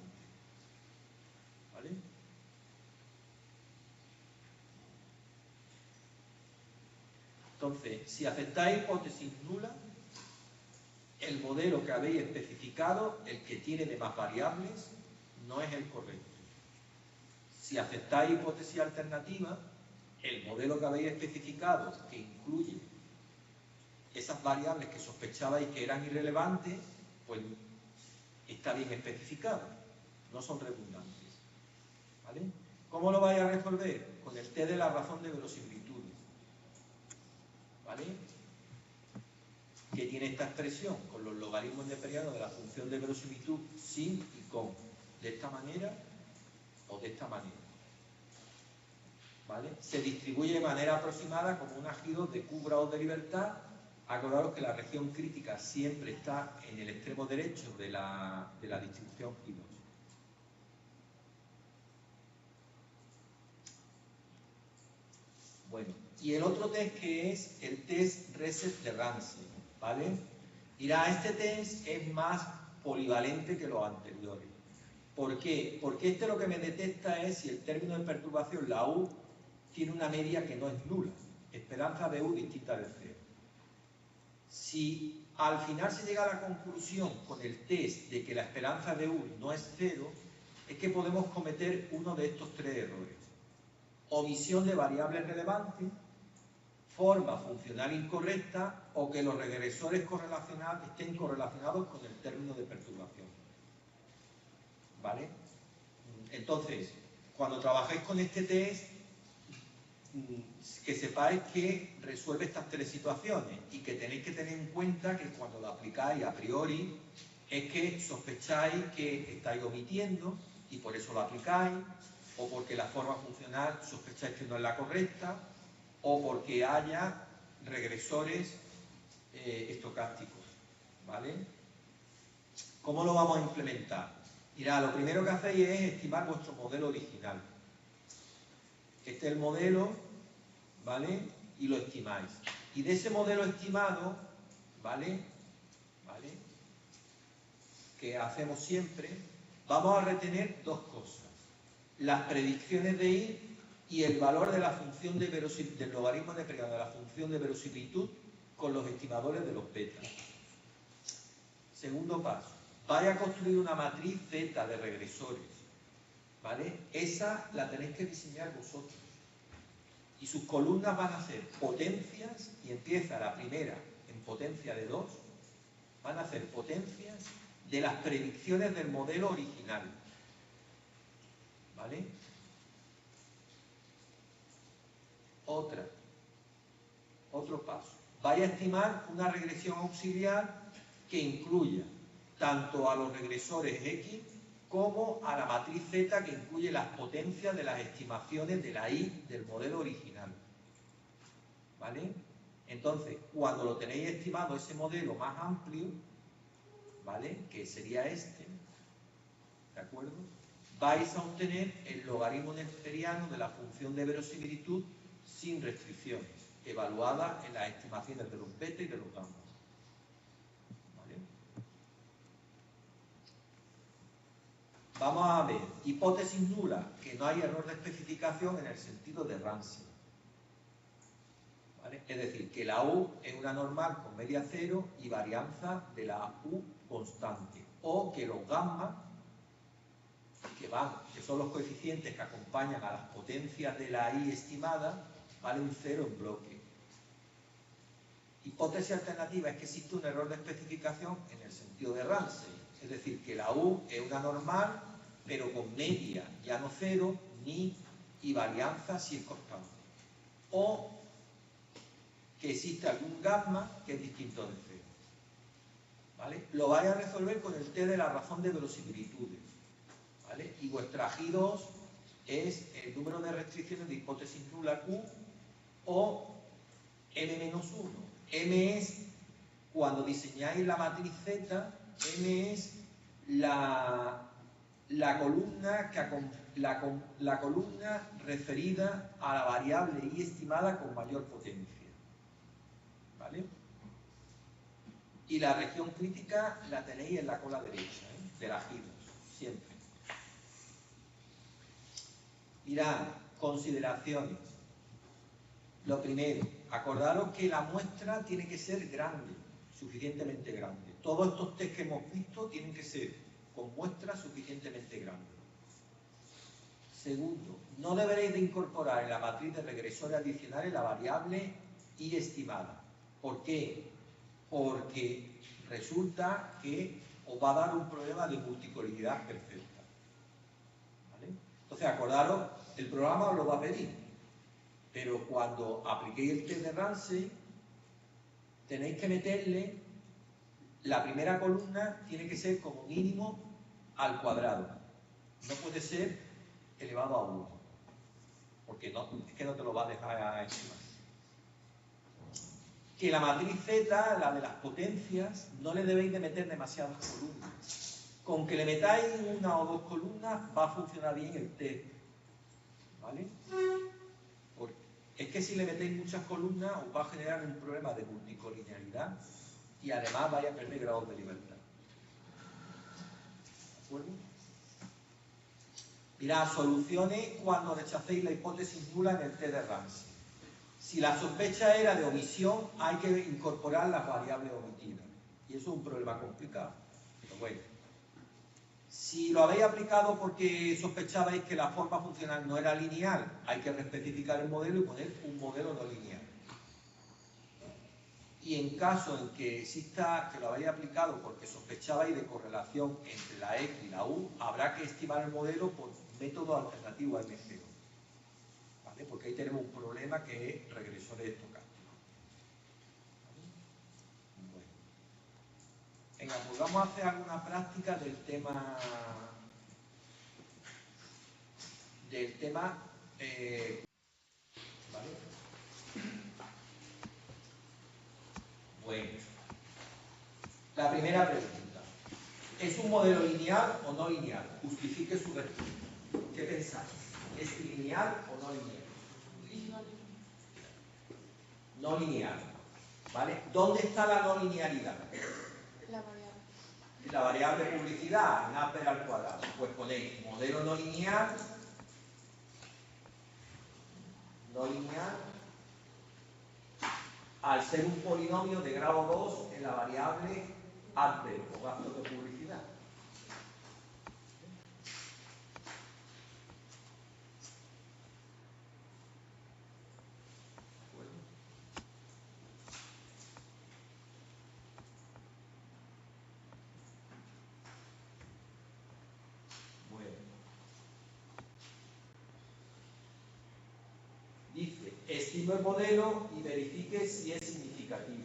¿Vale? Entonces, si aceptáis hipótesis nula, el modelo que habéis especificado, el que tiene de más variables, no es el correcto. Si aceptáis hipótesis alternativa, el modelo que habéis especificado, que incluye esas variables que sospechabais que eran irrelevantes, pues está bien especificado, no son redundantes. ¿Vale? ¿Cómo lo vais a resolver? Con el test de la razón de verosimilitudes. ¿Vale? Que tiene esta expresión con los logaritmos neperianos de la función de verosimilitud sin y con, de esta manera o de esta manera. ¿Vale? Se distribuye de manera aproximada como una J2 de Q grados de libertad. Acordaros que la región crítica siempre está en el extremo derecho de la distribución J2. Bueno, y el otro test que es el test Reset de Ramsey, ¿vale? Mirá, este test es más polivalente que los anteriores. ¿Por qué? Porque este lo que me detecta es si el término de perturbación, la U, tiene una media que no es nula. Esperanza de U distinta de 0. Si al final se llega a la conclusión con el test de que la esperanza de U no es 0, es que podemos cometer uno de estos tres errores. Omisión de variables relevantes, forma funcional incorrecta o que los regresores estén correlacionados con el término de perturbación. ¿Vale? Entonces, cuando trabajéis con este test, que sepáis que resuelve estas tres situaciones y que tenéis que tener en cuenta que cuando lo aplicáis a priori es que sospecháis que estáis omitiendo y por eso lo aplicáis, o porque la forma funcional sospecháis que no es la correcta, o porque haya regresores estocásticos, ¿vale? ¿Cómo lo vamos a implementar? Mirad, lo primero que hacéis es estimar vuestro modelo original. Este es el modelo, ¿vale? Y lo estimáis. Y de ese modelo estimado, ¿vale? Que hacemos siempre, vamos a retener dos cosas. Las predicciones de I y el valor de la función de verosimilitud, del logaritmo neperiano de la función de verosimilitud con los estimadores de los beta. Segundo paso, vais a construir una matriz Z de regresores, ¿vale? Esa la tenéis que diseñar vosotros. Y sus columnas van a ser potencias, y empieza la primera en potencia de 2, van a ser potencias de las predicciones del modelo original. ¿Vale? Otro paso. Vais a estimar una regresión auxiliar que incluya tanto a los regresores X como a la matriz Z, que incluye las potencias de las estimaciones de la I del modelo original. ¿Vale? Entonces, cuando lo tenéis estimado ese modelo más amplio, ¿vale? Que sería este, ¿de acuerdo? Vais a obtener el logaritmo neperiano de la función de verosimilitud sin restricciones, evaluada en las estimaciones de los beta y de los gamma. ¿Vale? Vamos a ver, hipótesis nula, que no hay error de especificación en el sentido de Ramsey. ¿Vale? Es decir, que la U es una normal con media cero y varianza de la U constante. O que los gamma, que son los coeficientes que acompañan a las potencias de la I estimada, valen cero en bloque. Hipótesis alternativa es que existe un error de especificación en el sentido de Ramsey. Es decir, que la U es una normal, pero con media ya no cero, ni y varianza si es constante. O que existe algún gamma que es distinto de cero. ¿Vale? Lo vais a resolver con el test de la razón de verosimilitudes. ¿Vale? Y vuestra G2 es el número de restricciones de hipótesis nula Q o M-1. M es, cuando diseñáis la matriz Z, M es la columna la columna referida a la variable I estimada con mayor potencia. ¿Vale? Y la región crítica la tenéis en la cola derecha, de la G2, siempre. Mirad, consideraciones. Lo primero, acordaros que la muestra tiene que ser grande, suficientemente grande. Todos estos test que hemos visto tienen que ser con muestras suficientemente grandes. Segundo, no deberéis de incorporar en la matriz de regresores adicionales la variable I estimada. ¿Por qué? Porque resulta que os va a dar un problema de multicolidad perfecta. ¿Vale? Entonces, acordaros, el programa os lo va a pedir, pero cuando apliquéis el test de Ramsey, tenéis que meterle la primera columna, tiene que ser como mínimo al cuadrado. No puede ser elevado a 1, porque no, es que no te lo va a dejar encima. Que la matriz Z, la de las potencias, no le debéis de meter demasiadas columnas. Con que le metáis una o dos columnas va a funcionar bien el test. ¿Vale? Porque es que si le metéis muchas columnas os va a generar un problema de multicolinealidad y además vais a perder grados de libertad. ¿De acuerdo? Mirad, soluciones cuando rechacéis la hipótesis nula en el test de Ramsey. Si la sospecha era de omisión, hay que incorporar las variables omitidas. Y eso es un problema complicado. Pero bueno. Si lo habéis aplicado porque sospechabais que la forma funcional no era lineal, hay que reespecificar el modelo y poner un modelo no lineal. y en caso en que exista, que lo habéis aplicado porque sospechabais de correlación entre la X y la U, habrá que estimar el modelo por método alternativo a MCO, ¿vale? Porque ahí tenemos un problema que es regresores estocásticos. Bueno. Venga, pues vamos a hacer alguna práctica del tema ¿vale? Bueno, la primera pregunta. ¿Es un modelo lineal o no lineal? Justifique su respuesta. ¿Qué pensáis? ¿Es lineal o no lineal? No lineal. ¿Vale? ¿Dónde está la no linealidad? La variable. La variable publicidad, en Apple al cuadrado. Pues ponéis modelo no lineal, al ser un polinomio de grado 2 en la variable Apple o gasto de publicidad. Dice, estime el modelo y verifique si es significativo,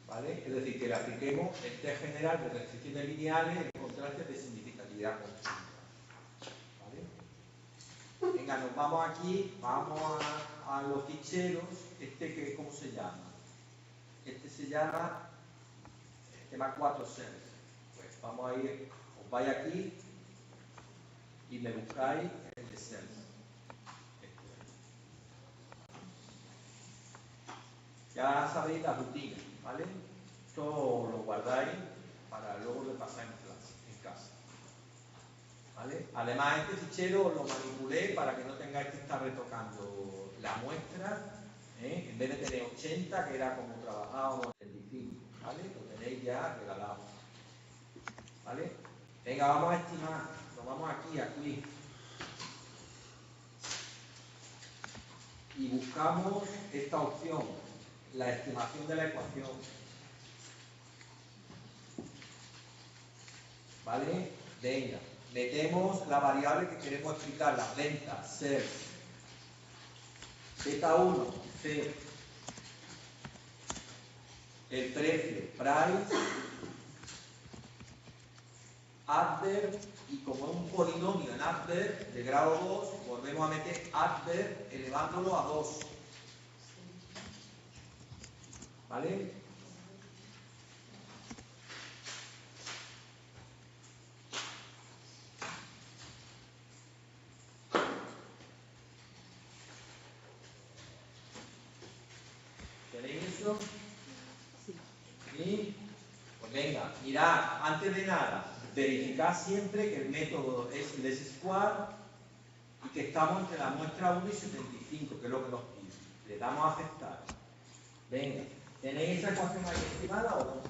¿vale? Es decir, que le apliquemos el test general de restricciones lineales en contraste de significatividad conjunta, ¿vale? Venga, nos vamos aquí, vamos a los ficheros, ¿cómo se llama? Este se llama tema 4 cells. Pues vamos a ir, os vais aquí y me buscáis el de cells. Ya sabéis la rutina, ¿vale? Esto lo guardáis para luego repasar en clase, en casa. ¿Vale? Además, este fichero lo manipulé para que no tengáis que estar retocando la muestra, ¿eh? En vez de tener 80, que era como trabajábamos en el difícil, ¿vale? Lo tenéis ya regalado. ¿Vale? Venga, vamos a estimar. Nos vamos aquí. Y buscamos esta opción, la estimación de la ecuación. ¿Vale? Venga, metemos la variable que queremos explicar, las ventas, ser. Z1, C. El precio, price. Adverb, y como es un polinomio en adverb de grado 2, volvemos a meter adverb elevándolo a 2. ¿Vale? ¿Tenéis eso? ¿Sí? Pues venga, mirad, antes de nada, verificad siempre que el método es less square y que estamos entre la muestra 1 y 75, que es lo que nos pide. Le damos a aceptar. Venga, ¿tenéis esa ecuación ahí estimada o no?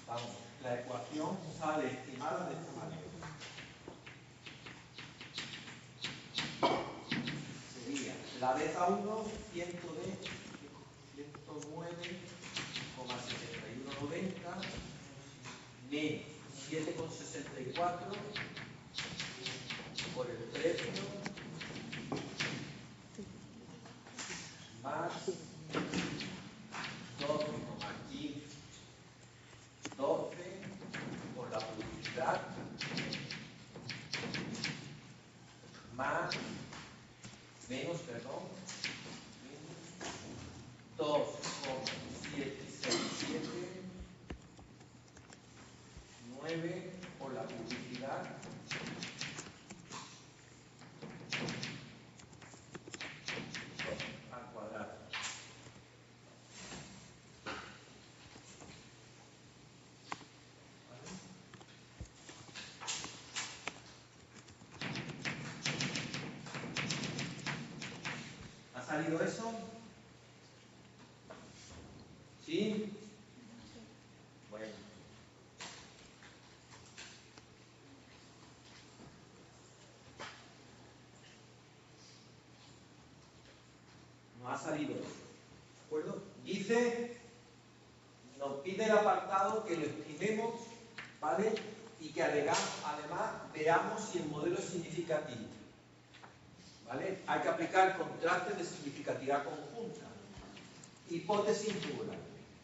Vamos, la ecuación sale estimada de esta manera. Sería la beta 1, 109,7190 menos 7,64 por el precio más 12,15 12 por la publicidad más menos 2,767 9 por la publicidad al cuadrado. ¿Ha salido eso? ¿Sí? salido eso, ¿de acuerdo? Dice, nos pide el apartado que lo estimemos, ¿vale? Y que además veamos si el modelo es significativo, ¿vale? Hay que aplicar contrastes de significatividad conjunta. Hipótesis nula,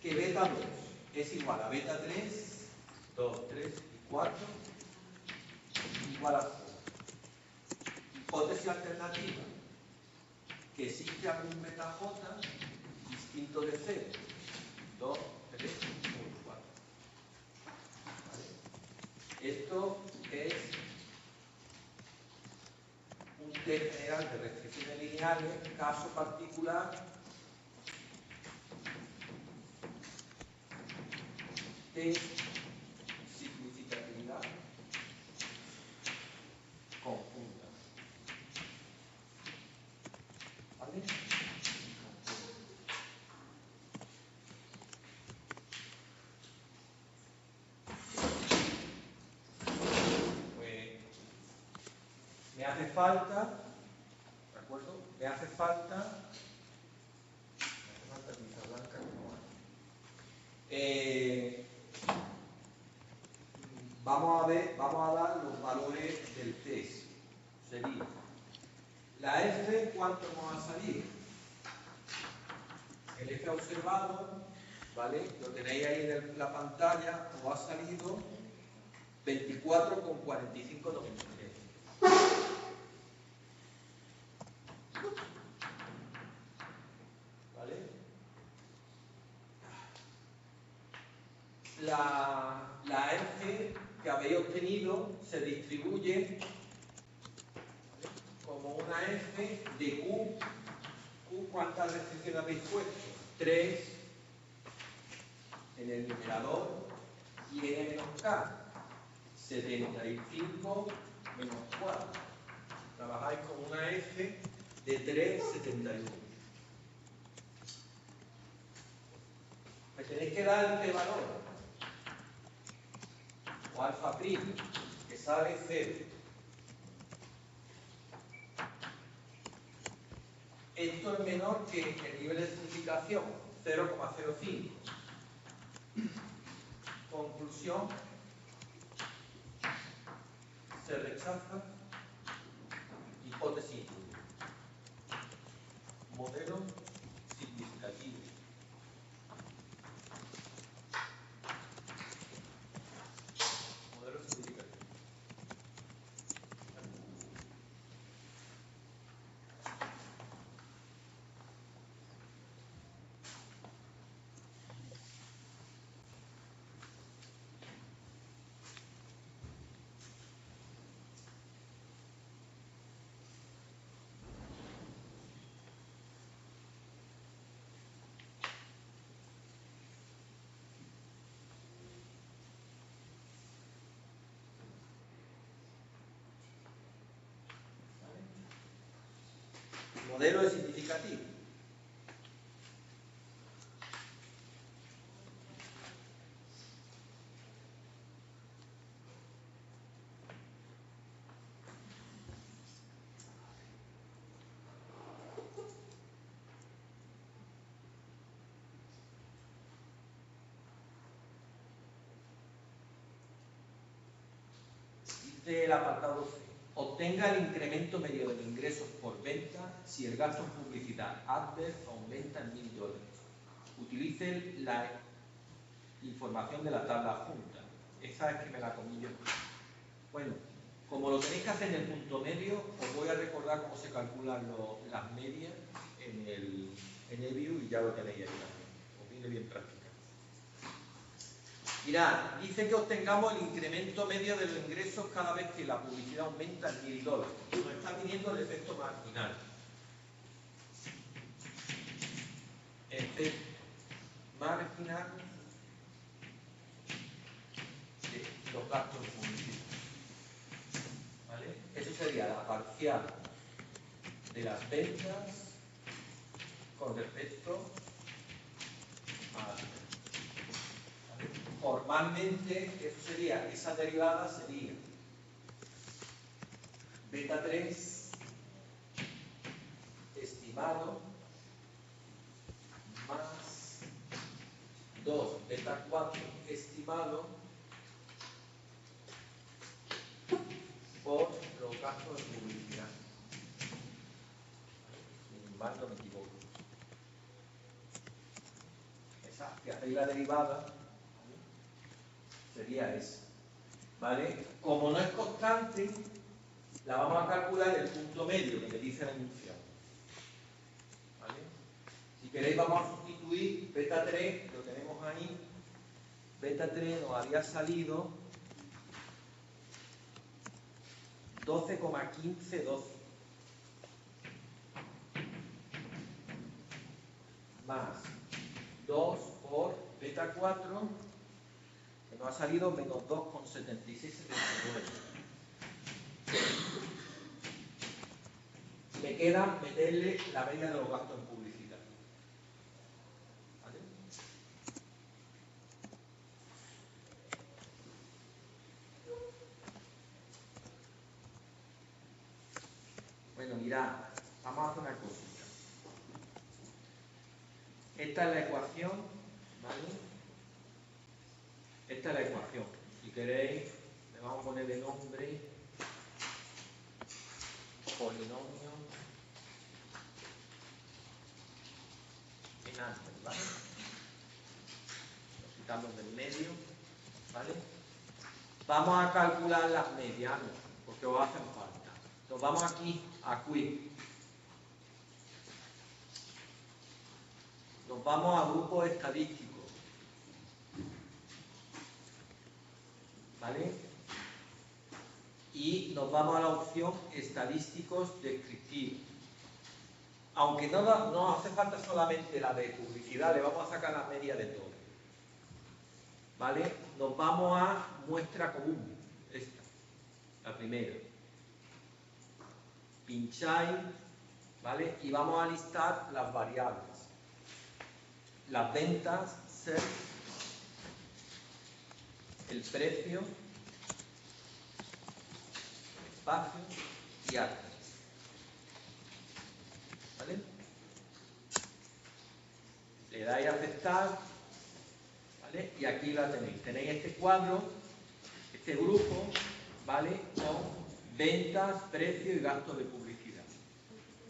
que beta 2 es igual a beta 3, 2, 3 y 4, igual a 0. Hipótesis alternativa, que existe algún beta j distinto de 0, 2, 3, 4. ¿Vale? Esto es un test general de restricciones lineales, caso particular de significatividad conjunta. ¿Vale? Pues me hace falta, ¿de acuerdo? Me hace falta tinta blanca como vamos a dar los valores del test. Sería la F, ¿cuánto nos va a salir? El F observado, ¿vale? Lo tenéis ahí en la pantalla, os ha salido 24,4593. ¿Vale? La F que habéis obtenido se distribuye como una F de Q. Q, ¿cuántas restricciones habéis puesto? 3 en el numerador y N menos K. 75 menos 4. Trabajáis con una F de 3,71. Me tenéis que dar este valor, o alfa primo, que sale 0. Esto es menor que el nivel de simplificación, 0,05. Conclusión, se rechaza hipótesis nula. Modelo significativo. Modelo significativo. Modelo de significativo. Dice el apartado C. Obtenga el incremento medio de ingresos por venta si el gasto en publicidad adverse aumenta en $1000. Utilice la información de la tabla adjunta. Esa es que me la comí yo. Bueno, como lo tenéis que hacer en el punto medio, os voy a recordar cómo se calculan las medias en el view y ya lo tenéis ahí también. Os viene bien práctica. Mirad, dice que obtengamos el incremento medio de los ingresos cada vez que la publicidad aumenta en $1000. Nos está pidiendo el efecto marginal. Efecto marginal de los gastos de publicidad. ¿Vale? Eso sería la parcial de las ventas con respecto a... ¿vale? Formalmente, esa derivada sería beta 3 estimado 2 beta 4 estimado por los gastos de publicidad. Sin mal no me equivoco. Esa, que hacéis la derivada, ¿vale? Sería esa. ¿Vale? Como no es constante, la vamos a calcular el punto medio que me dice la enunciado. ¿Vale? Si queréis vamos a sustituir beta 3, lo tenemos ahí. Beta 3 nos había salido 12,1512 más 2 por beta 4, que nos ha salido menos 2,7679. Me queda meterle la media de los gastos en publicidad. ¿Vale? Bueno, mirad, vamos a hacer una cosita. Esta es la ecuación, ¿vale? Esta es la ecuación. Si queréis, le vamos a poner de nombre polinomio en antes, ¿vale? Lo quitamos del medio, ¿vale? Vamos a calcular las medias, porque os hacen falta. Entonces vamos aquí a quick. Nos vamos a grupos estadísticos. ¿Vale? Y nos vamos a la opción estadísticos descriptivos. Aunque no hace falta solamente la de publicidad, le vamos a sacar la media de todo. ¿Vale? Nos vamos a muestra común, esta, la primera. Pincháis, ¿vale? Y vamos a listar las variables. Las ventas, ser, el precio, el espacio y arte. ¿Vale? Le dais a aceptar, ¿vale? Y aquí la tenéis. Tenéis este cuadro, este grupo, ¿vale? Con ventas, precio y gastos de publicidad.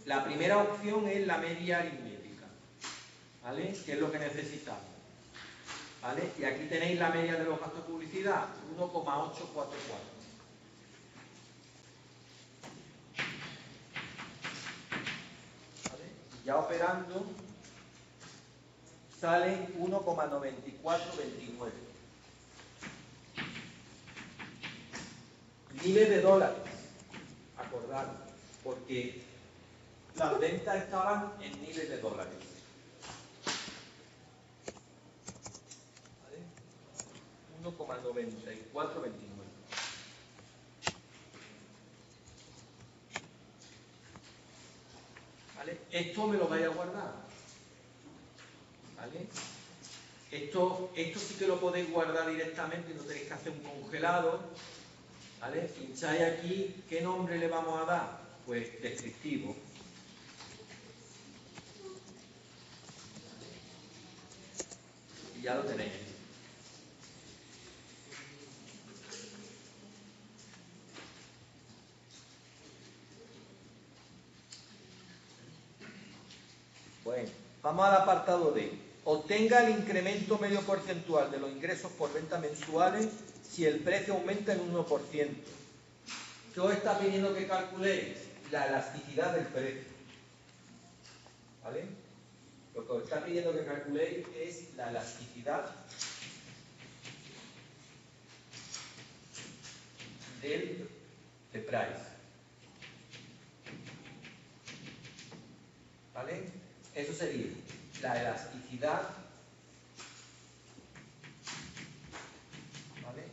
La primera opción es la media aritmética, ¿vale? Que es lo que necesitamos. ¿Vale? Y aquí tenéis la media de los gastos de publicidad, 1,844. ¿Vale? Y ya operando sale 1,9429. Miles de dólares, acordad, porque las ventas estaban en miles de dólares. ¿Vale? 1,9429. ¿Vale? Esto me lo vais a guardar. ¿Vale? Esto sí que lo podéis guardar directamente, no tenéis que hacer un congelado. ¿Vale? Pincháis aquí, ¿qué nombre le vamos a dar? Pues descriptivo. Y ya lo tenéis. Bueno, vamos al apartado D. Obtenga el incremento medio porcentual de los ingresos por venta mensuales si el precio aumenta en un 1%. ¿Qué os está pidiendo que calculéis? La elasticidad del precio. ¿Vale? Lo que os está pidiendo que calculéis es la elasticidad del price. ¿Vale? Eso sería la elasticidad, ¿vale?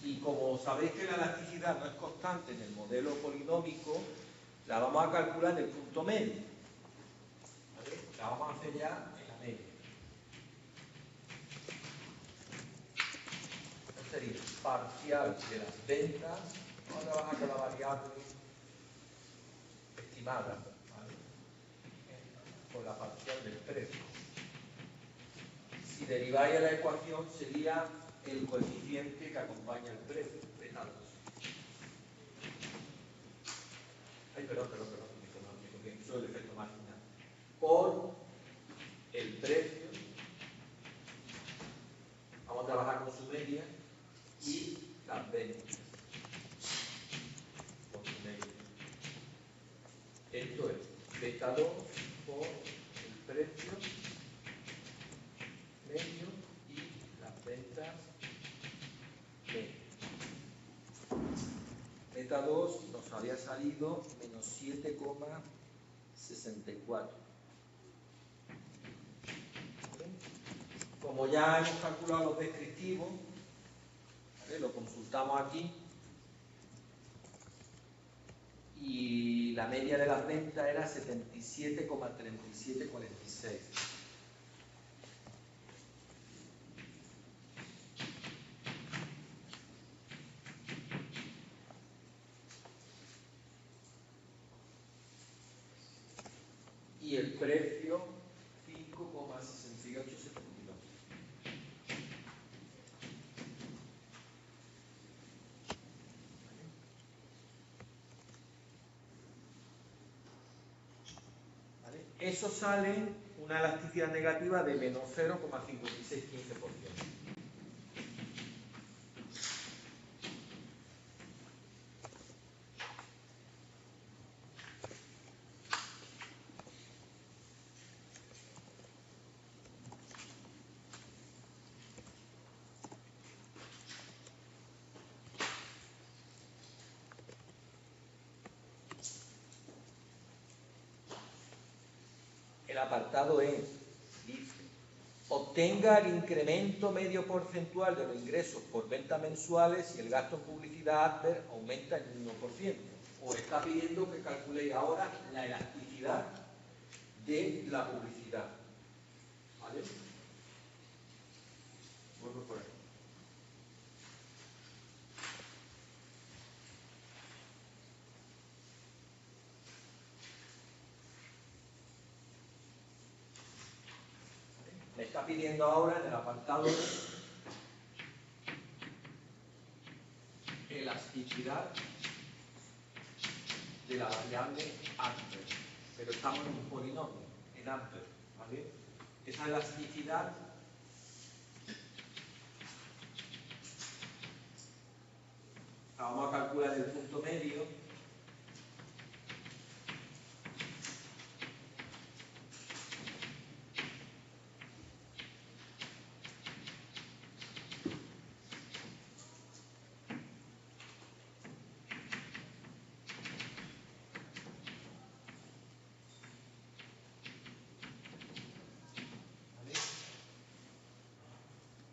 Y como sabéis que la elasticidad no es constante en el modelo polinómico, la vamos a calcular en el punto medio. ¿Vale? La vamos a hacer ya en la media. Esto sería parcial de las ventas. Vamos a trabajar con la variable estimada, ¿vale? Con la parcial del precio. Si si deriváis a la ecuación, sería el coeficiente que acompaña el precio, beta 2. Ay, perdón, eso es el efecto marginal. Por el precio, vamos a trabajar con su media, y las ventas con su media. Esto es beta 2 por el precio medio y las ventas medio. Beta 2 nos había salido menos 7,64. Como ya hemos calculado los descriptivos, ¿vale? Lo consultamos aquí, y la media de las ventas era 77,3746. Y el precio 5,6872. ¿Vale? Eso sale una elasticidad negativa de menos 0,5615%. El apartado E dice: obtenga el incremento medio porcentual de los ingresos por ventas mensuales si el gasto en publicidad adver aumenta en 1%. Os está pidiendo que calculéis ahora la elasticidad de la publicidad. ¿Vale? Vuelvo por aquí. Me está pidiendo ahora en el apartado elasticidad de la variable amper, pero estamos en un polinomio, en amper, ¿vale? Esa elasticidad la vamos a calcular el punto medio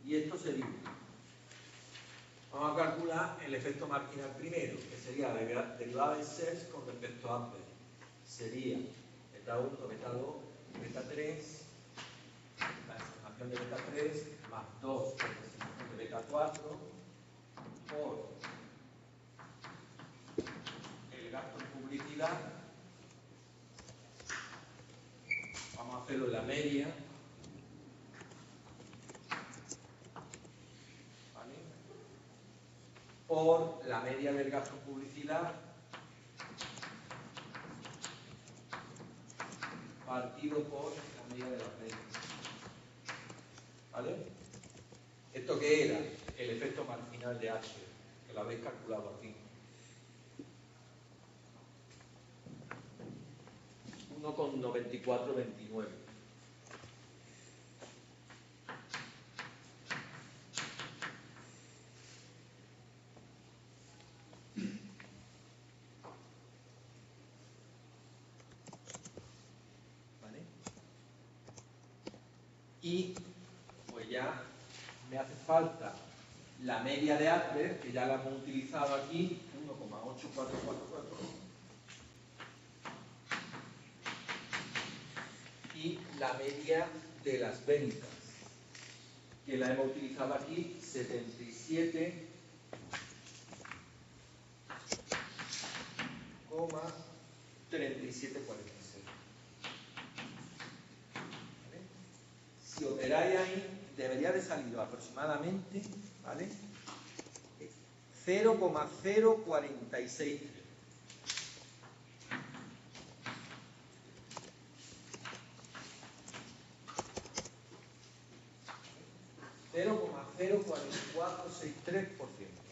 y esto sería, vamos a calcular el efecto marginal primero, que sería la derivada de SES con respecto a Amper. Sería beta 1, beta 2, beta 3, la estimación de beta 3, más 2 por la estimación de beta 4, por el gasto en publicidad, vamos a hacerlo en la media, ¿vale? Por la media del gasto en publicidad partido por la media de las ventas. ¿Vale? ¿Esto qué era? El efecto marginal de H, que lo habéis calculado aquí. 1,9429. ¿Vale? Y pues ya me hace falta la media de Adver, que ya la hemos utilizado aquí, 1,8444. Y la media de las ventas, que la hemos utilizado aquí, 77,3746. ¿Vale? Si operáis ahí, de debería de salir aproximadamente, ¿vale? 0,046. 0,04463%.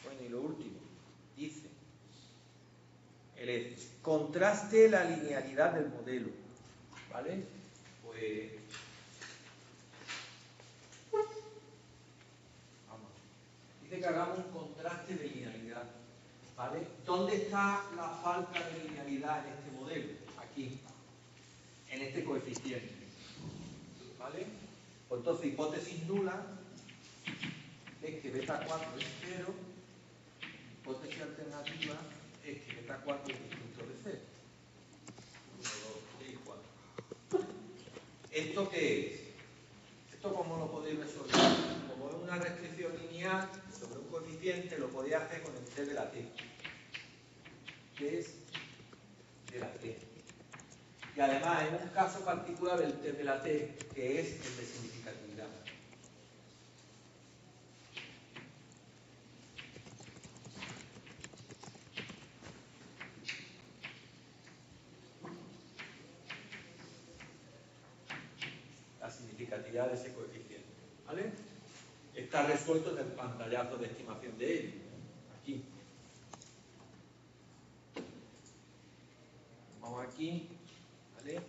Bueno, y lo último, dice, contraste la linealidad del modelo, ¿vale? Pues, vamos, dice que hagamos un contraste de linealidad, ¿vale? ¿Dónde está la falta de linealidad en este modelo? Aquí, en este coeficiente, ¿vale? Pues entonces, hipótesis nula es que beta 4 es 0, hipótesis alternativa es que beta 4 es distinto de 0. 1, 2, 3, 4. ¿Esto qué es? ¿Esto cómo lo podéis resolver? Como es una restricción lineal sobre un coeficiente, lo podéis hacer con el t de la t, que es de la t. Y además, en un caso particular, el t de la t, que es el de significatividad. La significatividad de ese coeficiente, ¿vale? Está resuelto en el pantallazo de estimación de ello, aquí. Vamos aquí, ¿vale?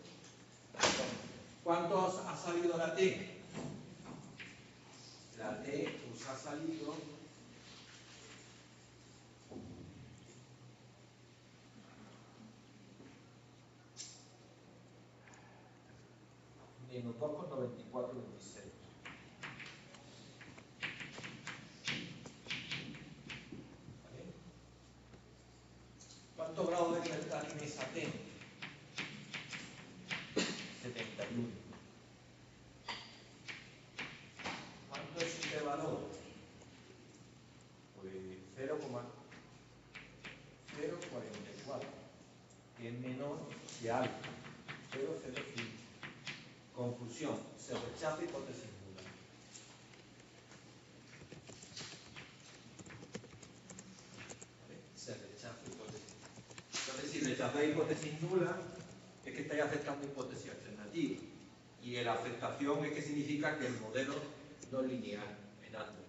¿Cuánto ha salido la t? La t pues ha salido menos 2,9426. ¿Vale? ¿Cuántos grados de libertad tiene esa t? 71. ¿Cuánto es este valor? Pues 0,044, que es menor que algo. 0,05. Conclusión, se rechaza hipótesis nula. ¿Vale? Se rechaza hipótesis. Entonces, si rechazáis hipótesis nula, es que estáis aceptando hipótesis alternativas. Y la aceptación es que significa que el modelo no es lineal en alto.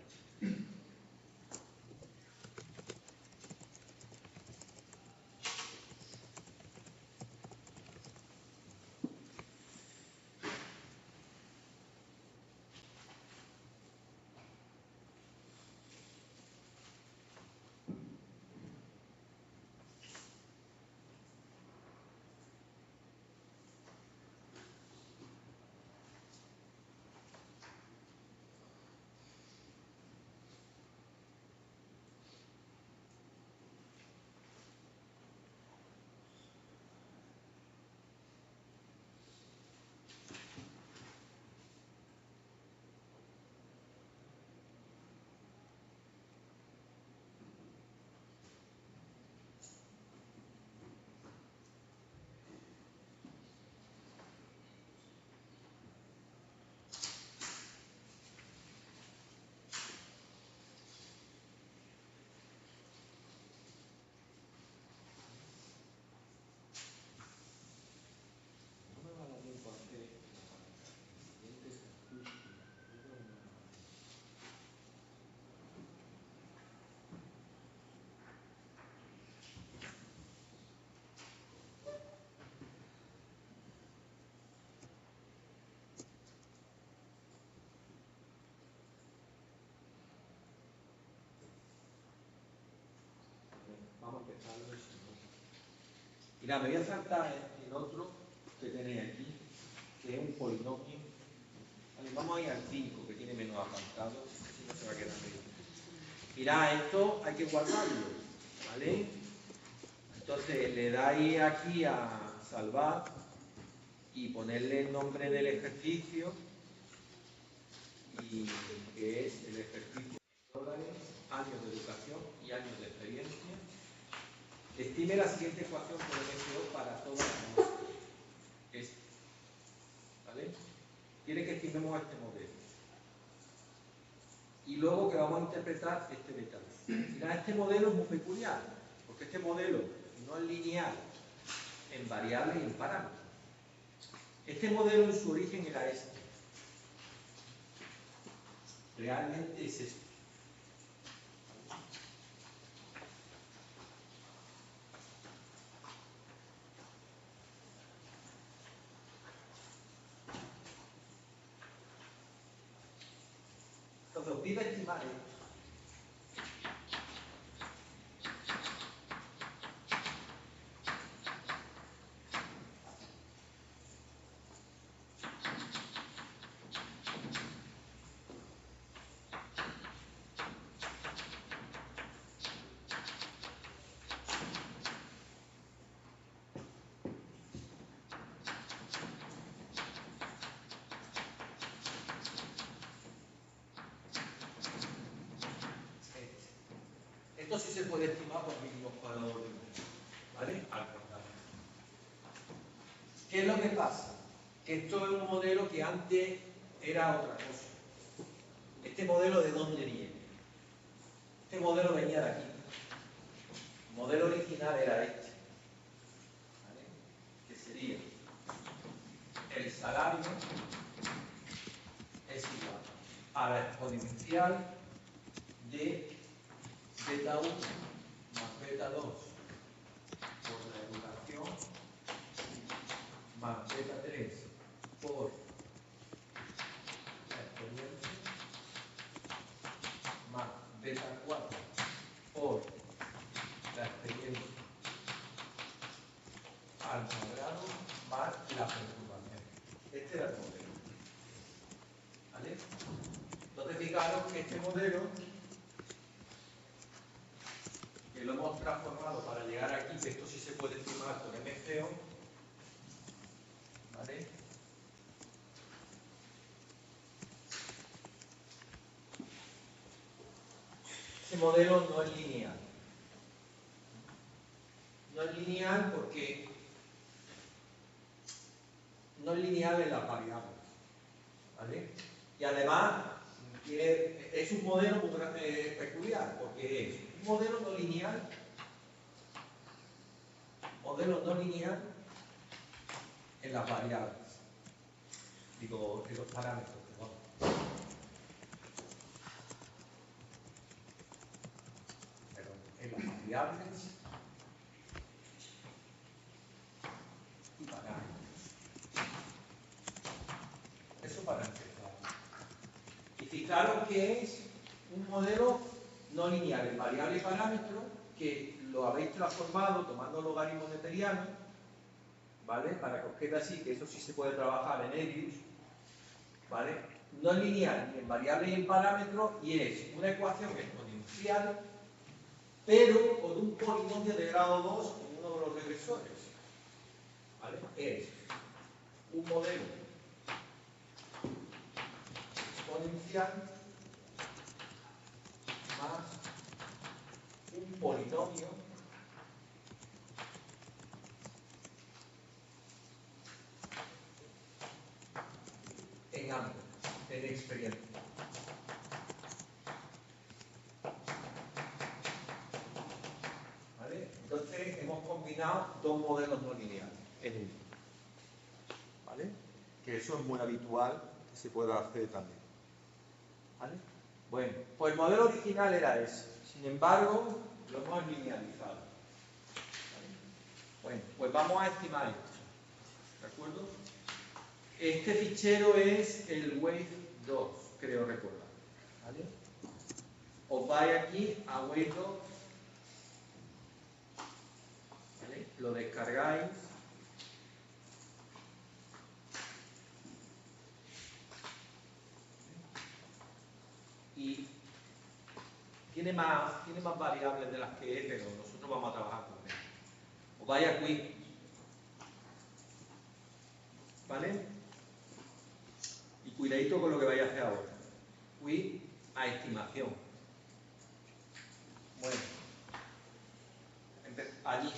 Vamos a empezar el segundo. Mirad, me voy a saltar el otro que tenéis aquí, que es un polinomio, ¿vale? vamos a ir al 5, que tiene menos apartado, si no se va a quedar medio. Mirad, esto hay que guardarlo, ¿vale? Entonces le dais aquí a salvar y ponerle el nombre del ejercicio, y que es el ejercicio de dólares, años de educación y años de experiencia. Estime la siguiente ecuación por MCO para todas las muestras. ¿Vale? Quiere que estimemos este modelo. Y luego que vamos a interpretar este detalle. Mirad, este modelo es muy peculiar, porque este modelo no es lineal en variables y en parámetros. Este modelo en su origen era este. Realmente es esto. Entonces os pido estimar esto. Esto sí se puede estimar por mínimos cuadrados de número, ¿vale? Al contrario. ¿Qué es lo que pasa? Que esto es un modelo que antes era otra cosa. ¿Este modelo de dónde viene? Este modelo venía de aquí. El modelo original era este, ¿vale? Que sería el salario es igual a la exponencial de beta 1 más beta 2 por la educación más beta 3 por la experiencia más beta 4 por la experiencia al cuadrado más la perturbación. Este era el modelo, ¿vale? Entonces fijaros que este modelo, que lo hemos transformado para llegar aquí, que esto sí se puede estimar con MCO, ¿vale? Ese modelo no es lineal. No es lineal porque no es lineal en las variables, ¿vale? Y además es un modelo muy peculiar, porque es un modelo no lineal en las variables, digo, en los parámetros, perdón. Pero en las variables y parámetros. Eso para empezar. Y fijaros que es un modelo no lineal en variable y parámetro, que lo habéis transformado tomando logaritmos neperianos, ¿vale? Para que os quede así, que eso sí se puede trabajar en Evius, ¿vale? No es lineal ni en variable ni en parámetro, y es una ecuación exponencial, pero con un polinomio de grado 2 en uno de los regresores, ¿vale? Es un modelo exponencial más un polinomio en ambos, en experiencia. ¿Vale? Entonces hemos combinado dos modelos no lineales en uno. ¿Vale? Que eso es muy habitual que se pueda hacer también. ¿Vale? Bueno, pues el modelo original era ese. Sin embargo, lo hemos linealizado. ¿Vale? Bueno, pues vamos a estimar esto. ¿De acuerdo? Este fichero es el Wave 2, creo recordar. ¿Vale? Os vais aquí a Wave 2, ¿vale? Lo descargáis. y tiene más variables de las que E, pero nosotros vamos a trabajar con E. Os vais a quiz, ¿vale? Y cuidadito con lo que vais a hacer ahora. Quiz a estimación. Bueno, allí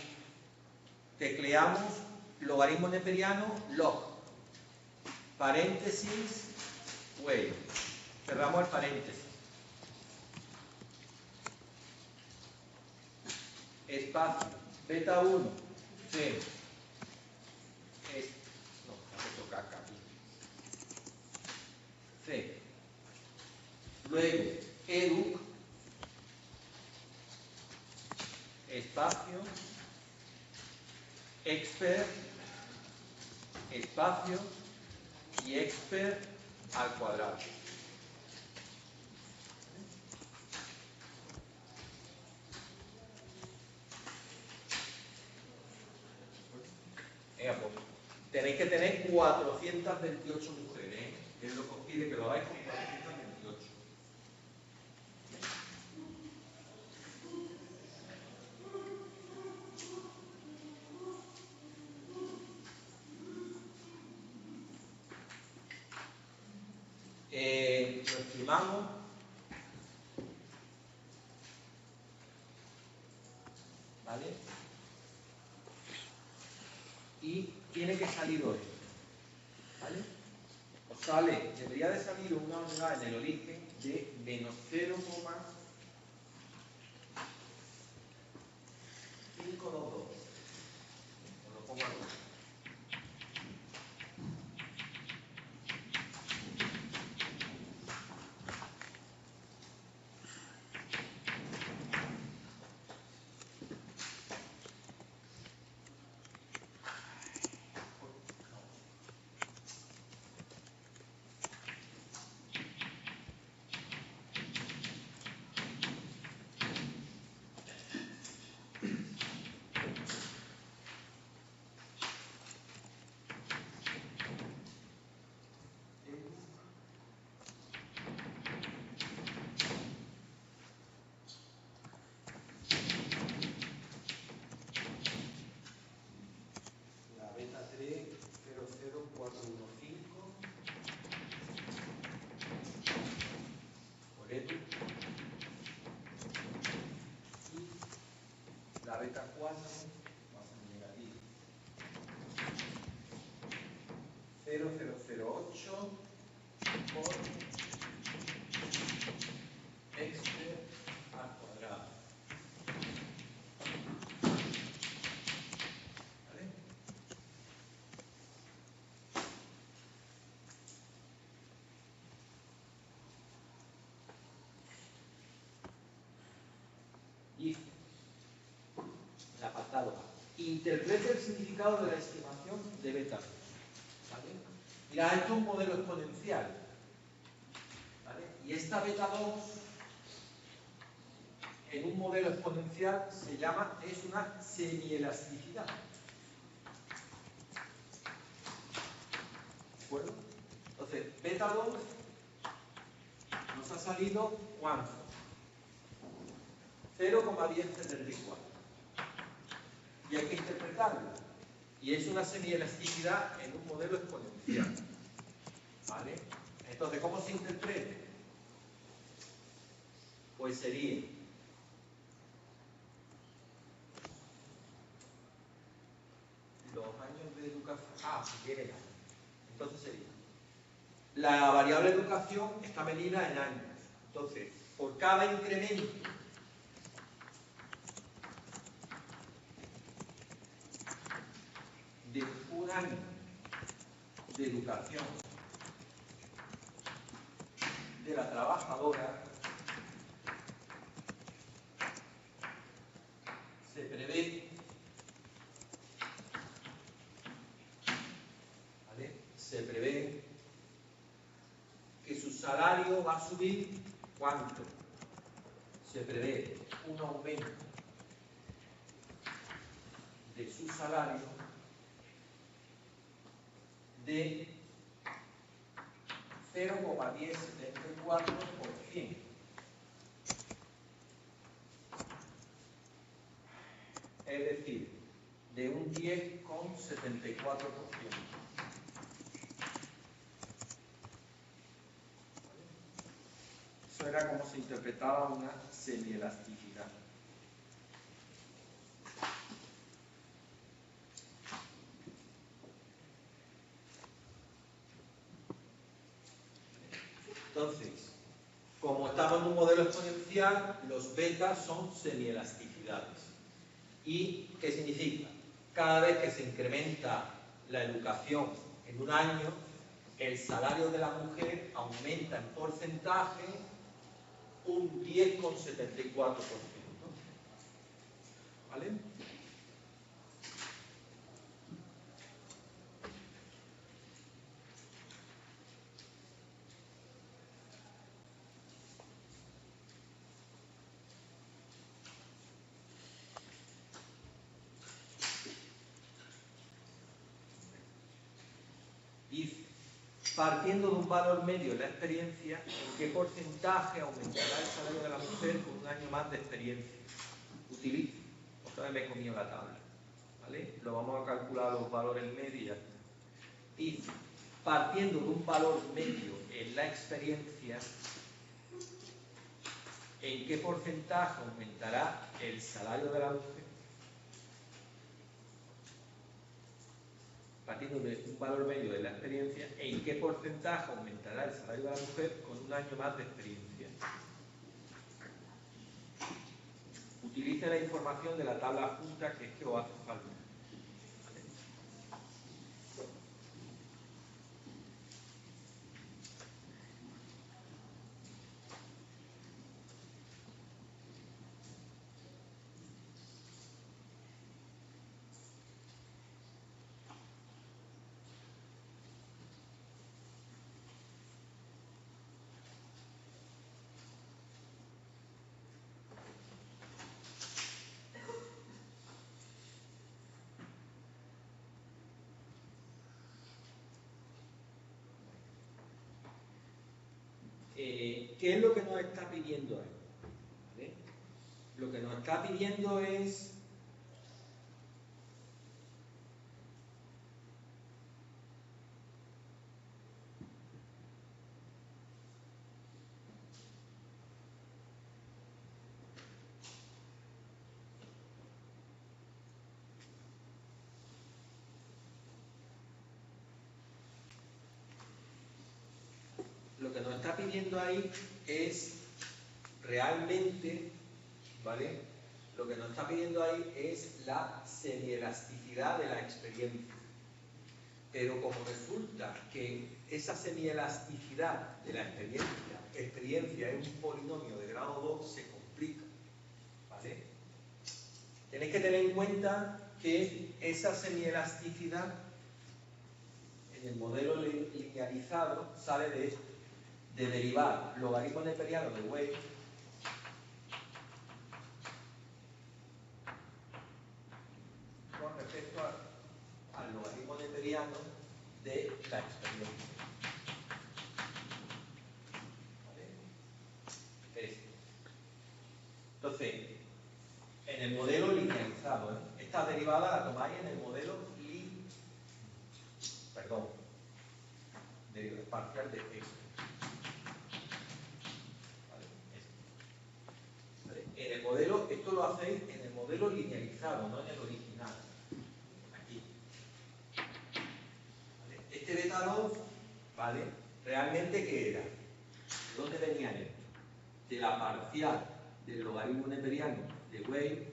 tecleamos logaritmo neperiano, log, paréntesis, way. Cerramos el paréntesis. Espacio, beta 1, C. No, ha puesto caca aquí. C. Luego, educ, espacio, expert, espacio y expert al cuadrado. Pues, tenéis que tener 428 mujeres, ¿eh? Que es lo que os pide que lo hagáis con 428. Lo estimamos. ¿Vale? Y tiene que salir hoy. ¿Vale? Os sale, debería de salir una unidad en el origen de menos 0,522. Os lo pongo aquí. La beta 3, 00415. Por esto. Y la beta 4, vamos a negativo. 0008 por expert al cuadrado. ¿Vale? Y el apartado A. Interprete el significado de la estimación de beta 2. ¿Vale? Mira, esto es un modelo exponencial. ¿Vale? Y esta beta 2 en un modelo exponencial es una semielasticidad. ¿De acuerdo? Entonces, beta 2 nos ha salido ¿cuánto? 0,10 del igual. Y hay que interpretarla. Y es una semielasticidad en un modelo exponencial. ¿Vale? Entonces, ¿cómo se interpreta? Pues sería los años de educación. Tiene años. Entonces sería la variable educación está medida en años. Entonces, por cada incremento de un año de educación de la trabajadora, se prevé, ¿vale? Se prevé que su salario va a subir ¿cuánto? Se prevé un aumento de su salario de 0,1074%. 10,74%. Eso era como se interpretaba una semielasticidad. Entonces, como estamos en un modelo exponencial, los betas son semielasticidades. ¿Y qué significa? Cada vez que se incrementa la educación en un año, el salario de la mujer aumenta en porcentaje un 10,74%. ¿Vale? Dice, partiendo de un valor medio en la experiencia, ¿en qué porcentaje aumentará el salario de la mujer con un año más de experiencia? Utilizo, otra vez me he comido la tabla, ¿vale? Lo vamos a calcular los valores medios. Dice, partiendo de un valor medio en la experiencia, ¿en qué porcentaje aumentará el salario de la mujer? Partiendo de un valor medio de la experiencia, ¿en qué porcentaje aumentará el salario de la mujer con un año más de experiencia? Utilice la información de la tabla junta, que es que os hace falta. ¿Qué es lo que nos está pidiendo ahí? ¿Vale? Lo que nos está pidiendo es realmente, ¿vale? Lo que nos está pidiendo ahí es la semielasticidad de la experiencia. Pero como resulta que esa semielasticidad de la experiencia es un polinomio de grado 2, se complica, ¿vale? Tenéis que tener en cuenta que esa semielasticidad en el modelo linearizado sale de esto, de derivar logaritmo neperiano de Weil con respecto al logaritmo neperiano de la experiencia. ¿Vale? Esto. Entonces, en el modelo linearizado, esta derivada la tomáis en el modelo parcial de x. ¿Vale? ¿Vale? En el modelo, esto lo hacéis en el modelo linearizado, no en el original. Aquí. ¿Vale? Este beta 2, ¿vale? ¿Realmente qué era? ¿De dónde venía esto? De la parcial del logaritmo neperiano de Weil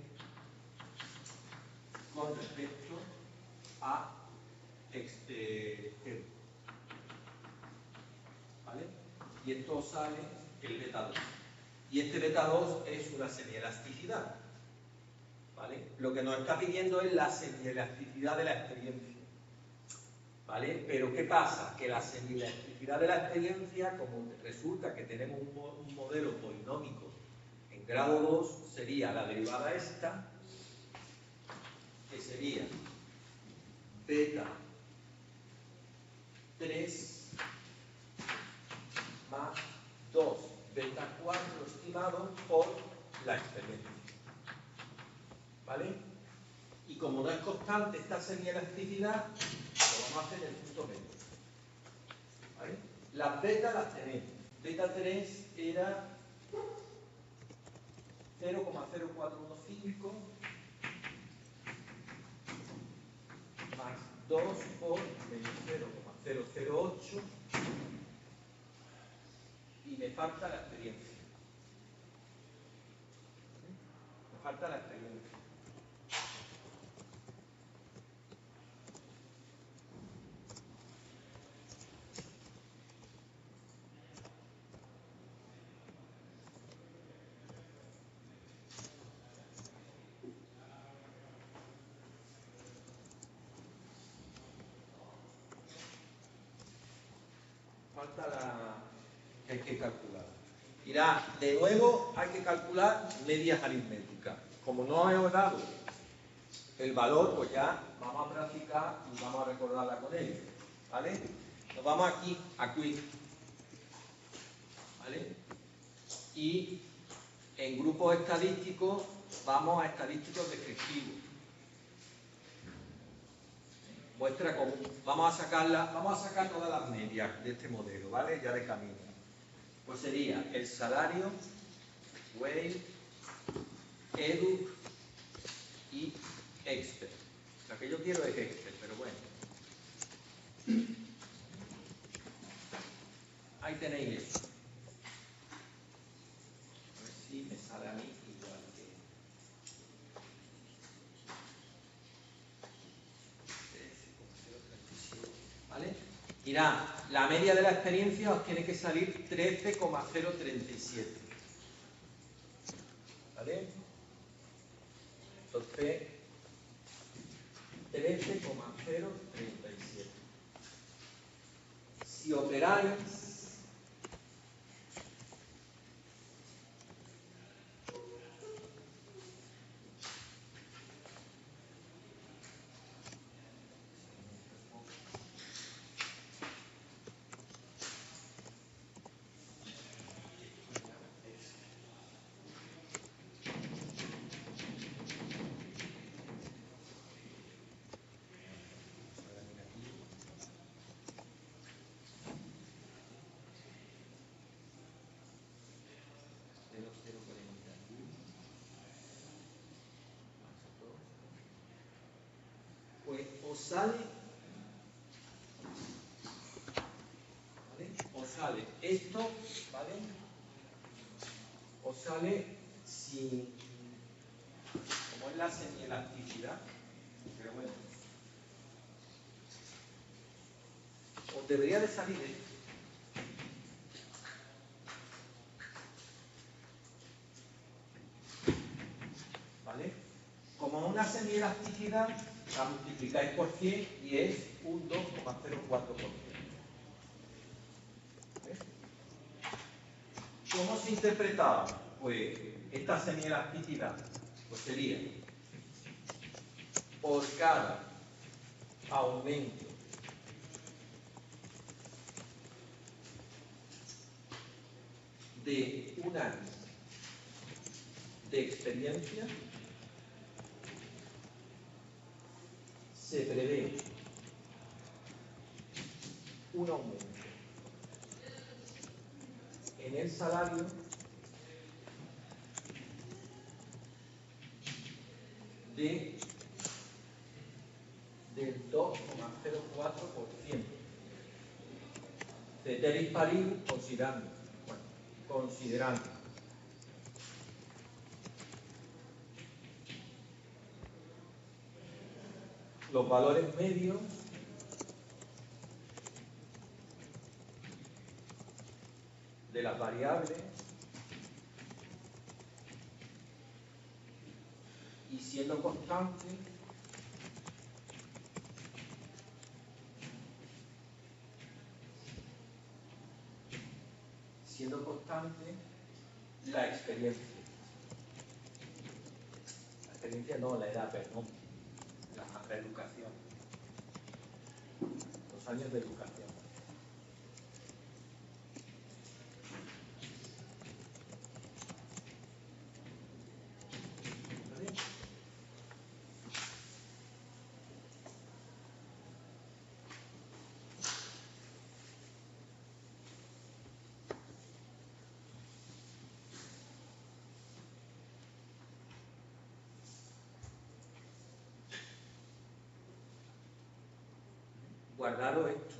con respecto a ¿vale? Y esto sale el beta 2. Y este beta 2 es una semielasticidad, ¿vale? Lo que nos está pidiendo es la semielasticidad de la experiencia, ¿vale? Pero ¿qué pasa? Que la semielasticidad de la experiencia, como resulta que tenemos un modelo polinómico en grado 2, sería la derivada esta, que sería beta 3 más 2 beta 4 estimado por la experiencia. ¿Vale? ¿Y como no es constante esta semielasticidad, lo vamos a hacer en el punto medio. ¿Vale? Las betas las tenéis. Beta 3 era 0,0415 más 2 por menos 0,008 y me falta la experiencia. Me falta la experiencia. Falta la que hay que calcular. Mirá, de nuevo hay que calcular medias aritméticas. Como no he dado el valor, pues ya vamos a practicar y vamos a recordarla con ellos. ¿Vale? Nos vamos aquí a quiz. ¿Vale? Y en grupos estadísticos vamos a estadísticos descriptivos. Muestra común. Vamos a sacar todas las medias de este modelo, ¿vale? Ya de camino. Pues sería el salario, Whale, Educ y Expert. Lo que yo quiero es Expert, pero bueno. Ahí tenéis eso. A ver si me sale a mí igual que... ¿Vale? Mirad, la media de la experiencia os tiene que salir 13,037. ¿Vale? Entonces, 13,037. Si operáis pues os sale, ¿vale? Os sale esto, ¿vale? Os sale sin, como es la semielasticidad, pero bueno, os debería de salir esto. ¿Vale? Como una semielasticidad, la multiplicáis por 100 y es un 2,04%. ¿Vale? ¿Cómo se interpretaba? Pues esta semielasticidad pues sería por cada aumento de un año de experiencia se prevé un aumento en el salario del 2,04%. Ceteris paribus considerando los valores medios de las variables y siendo constante la experiencia. La experiencia no, la edad, perdón. La educación. Los años de educación. ¿Vale? guardaros esto.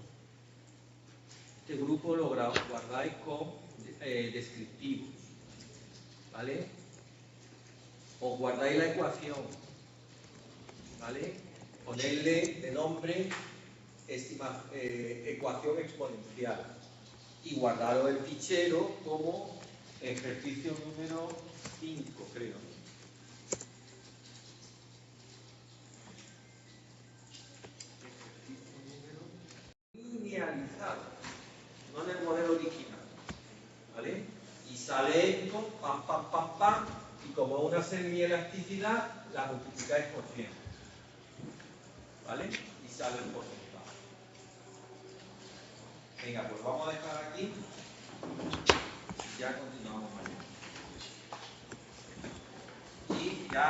Este grupo lo guardáis con descriptivos, ¿vale? Os guardáis la ecuación, ¿vale? Ponerle de nombre ecuación exponencial y guardaros el fichero como ejercicio número 5, creo. Linealizado, no en el modelo original, ¿vale? Y sale esto, pam, pam, pam, pam, y como una semielasticidad, la multiplicáis por 100, ¿vale? Y sale el porcentaje. Venga, pues vamos a dejar aquí y ya continuamos mañana.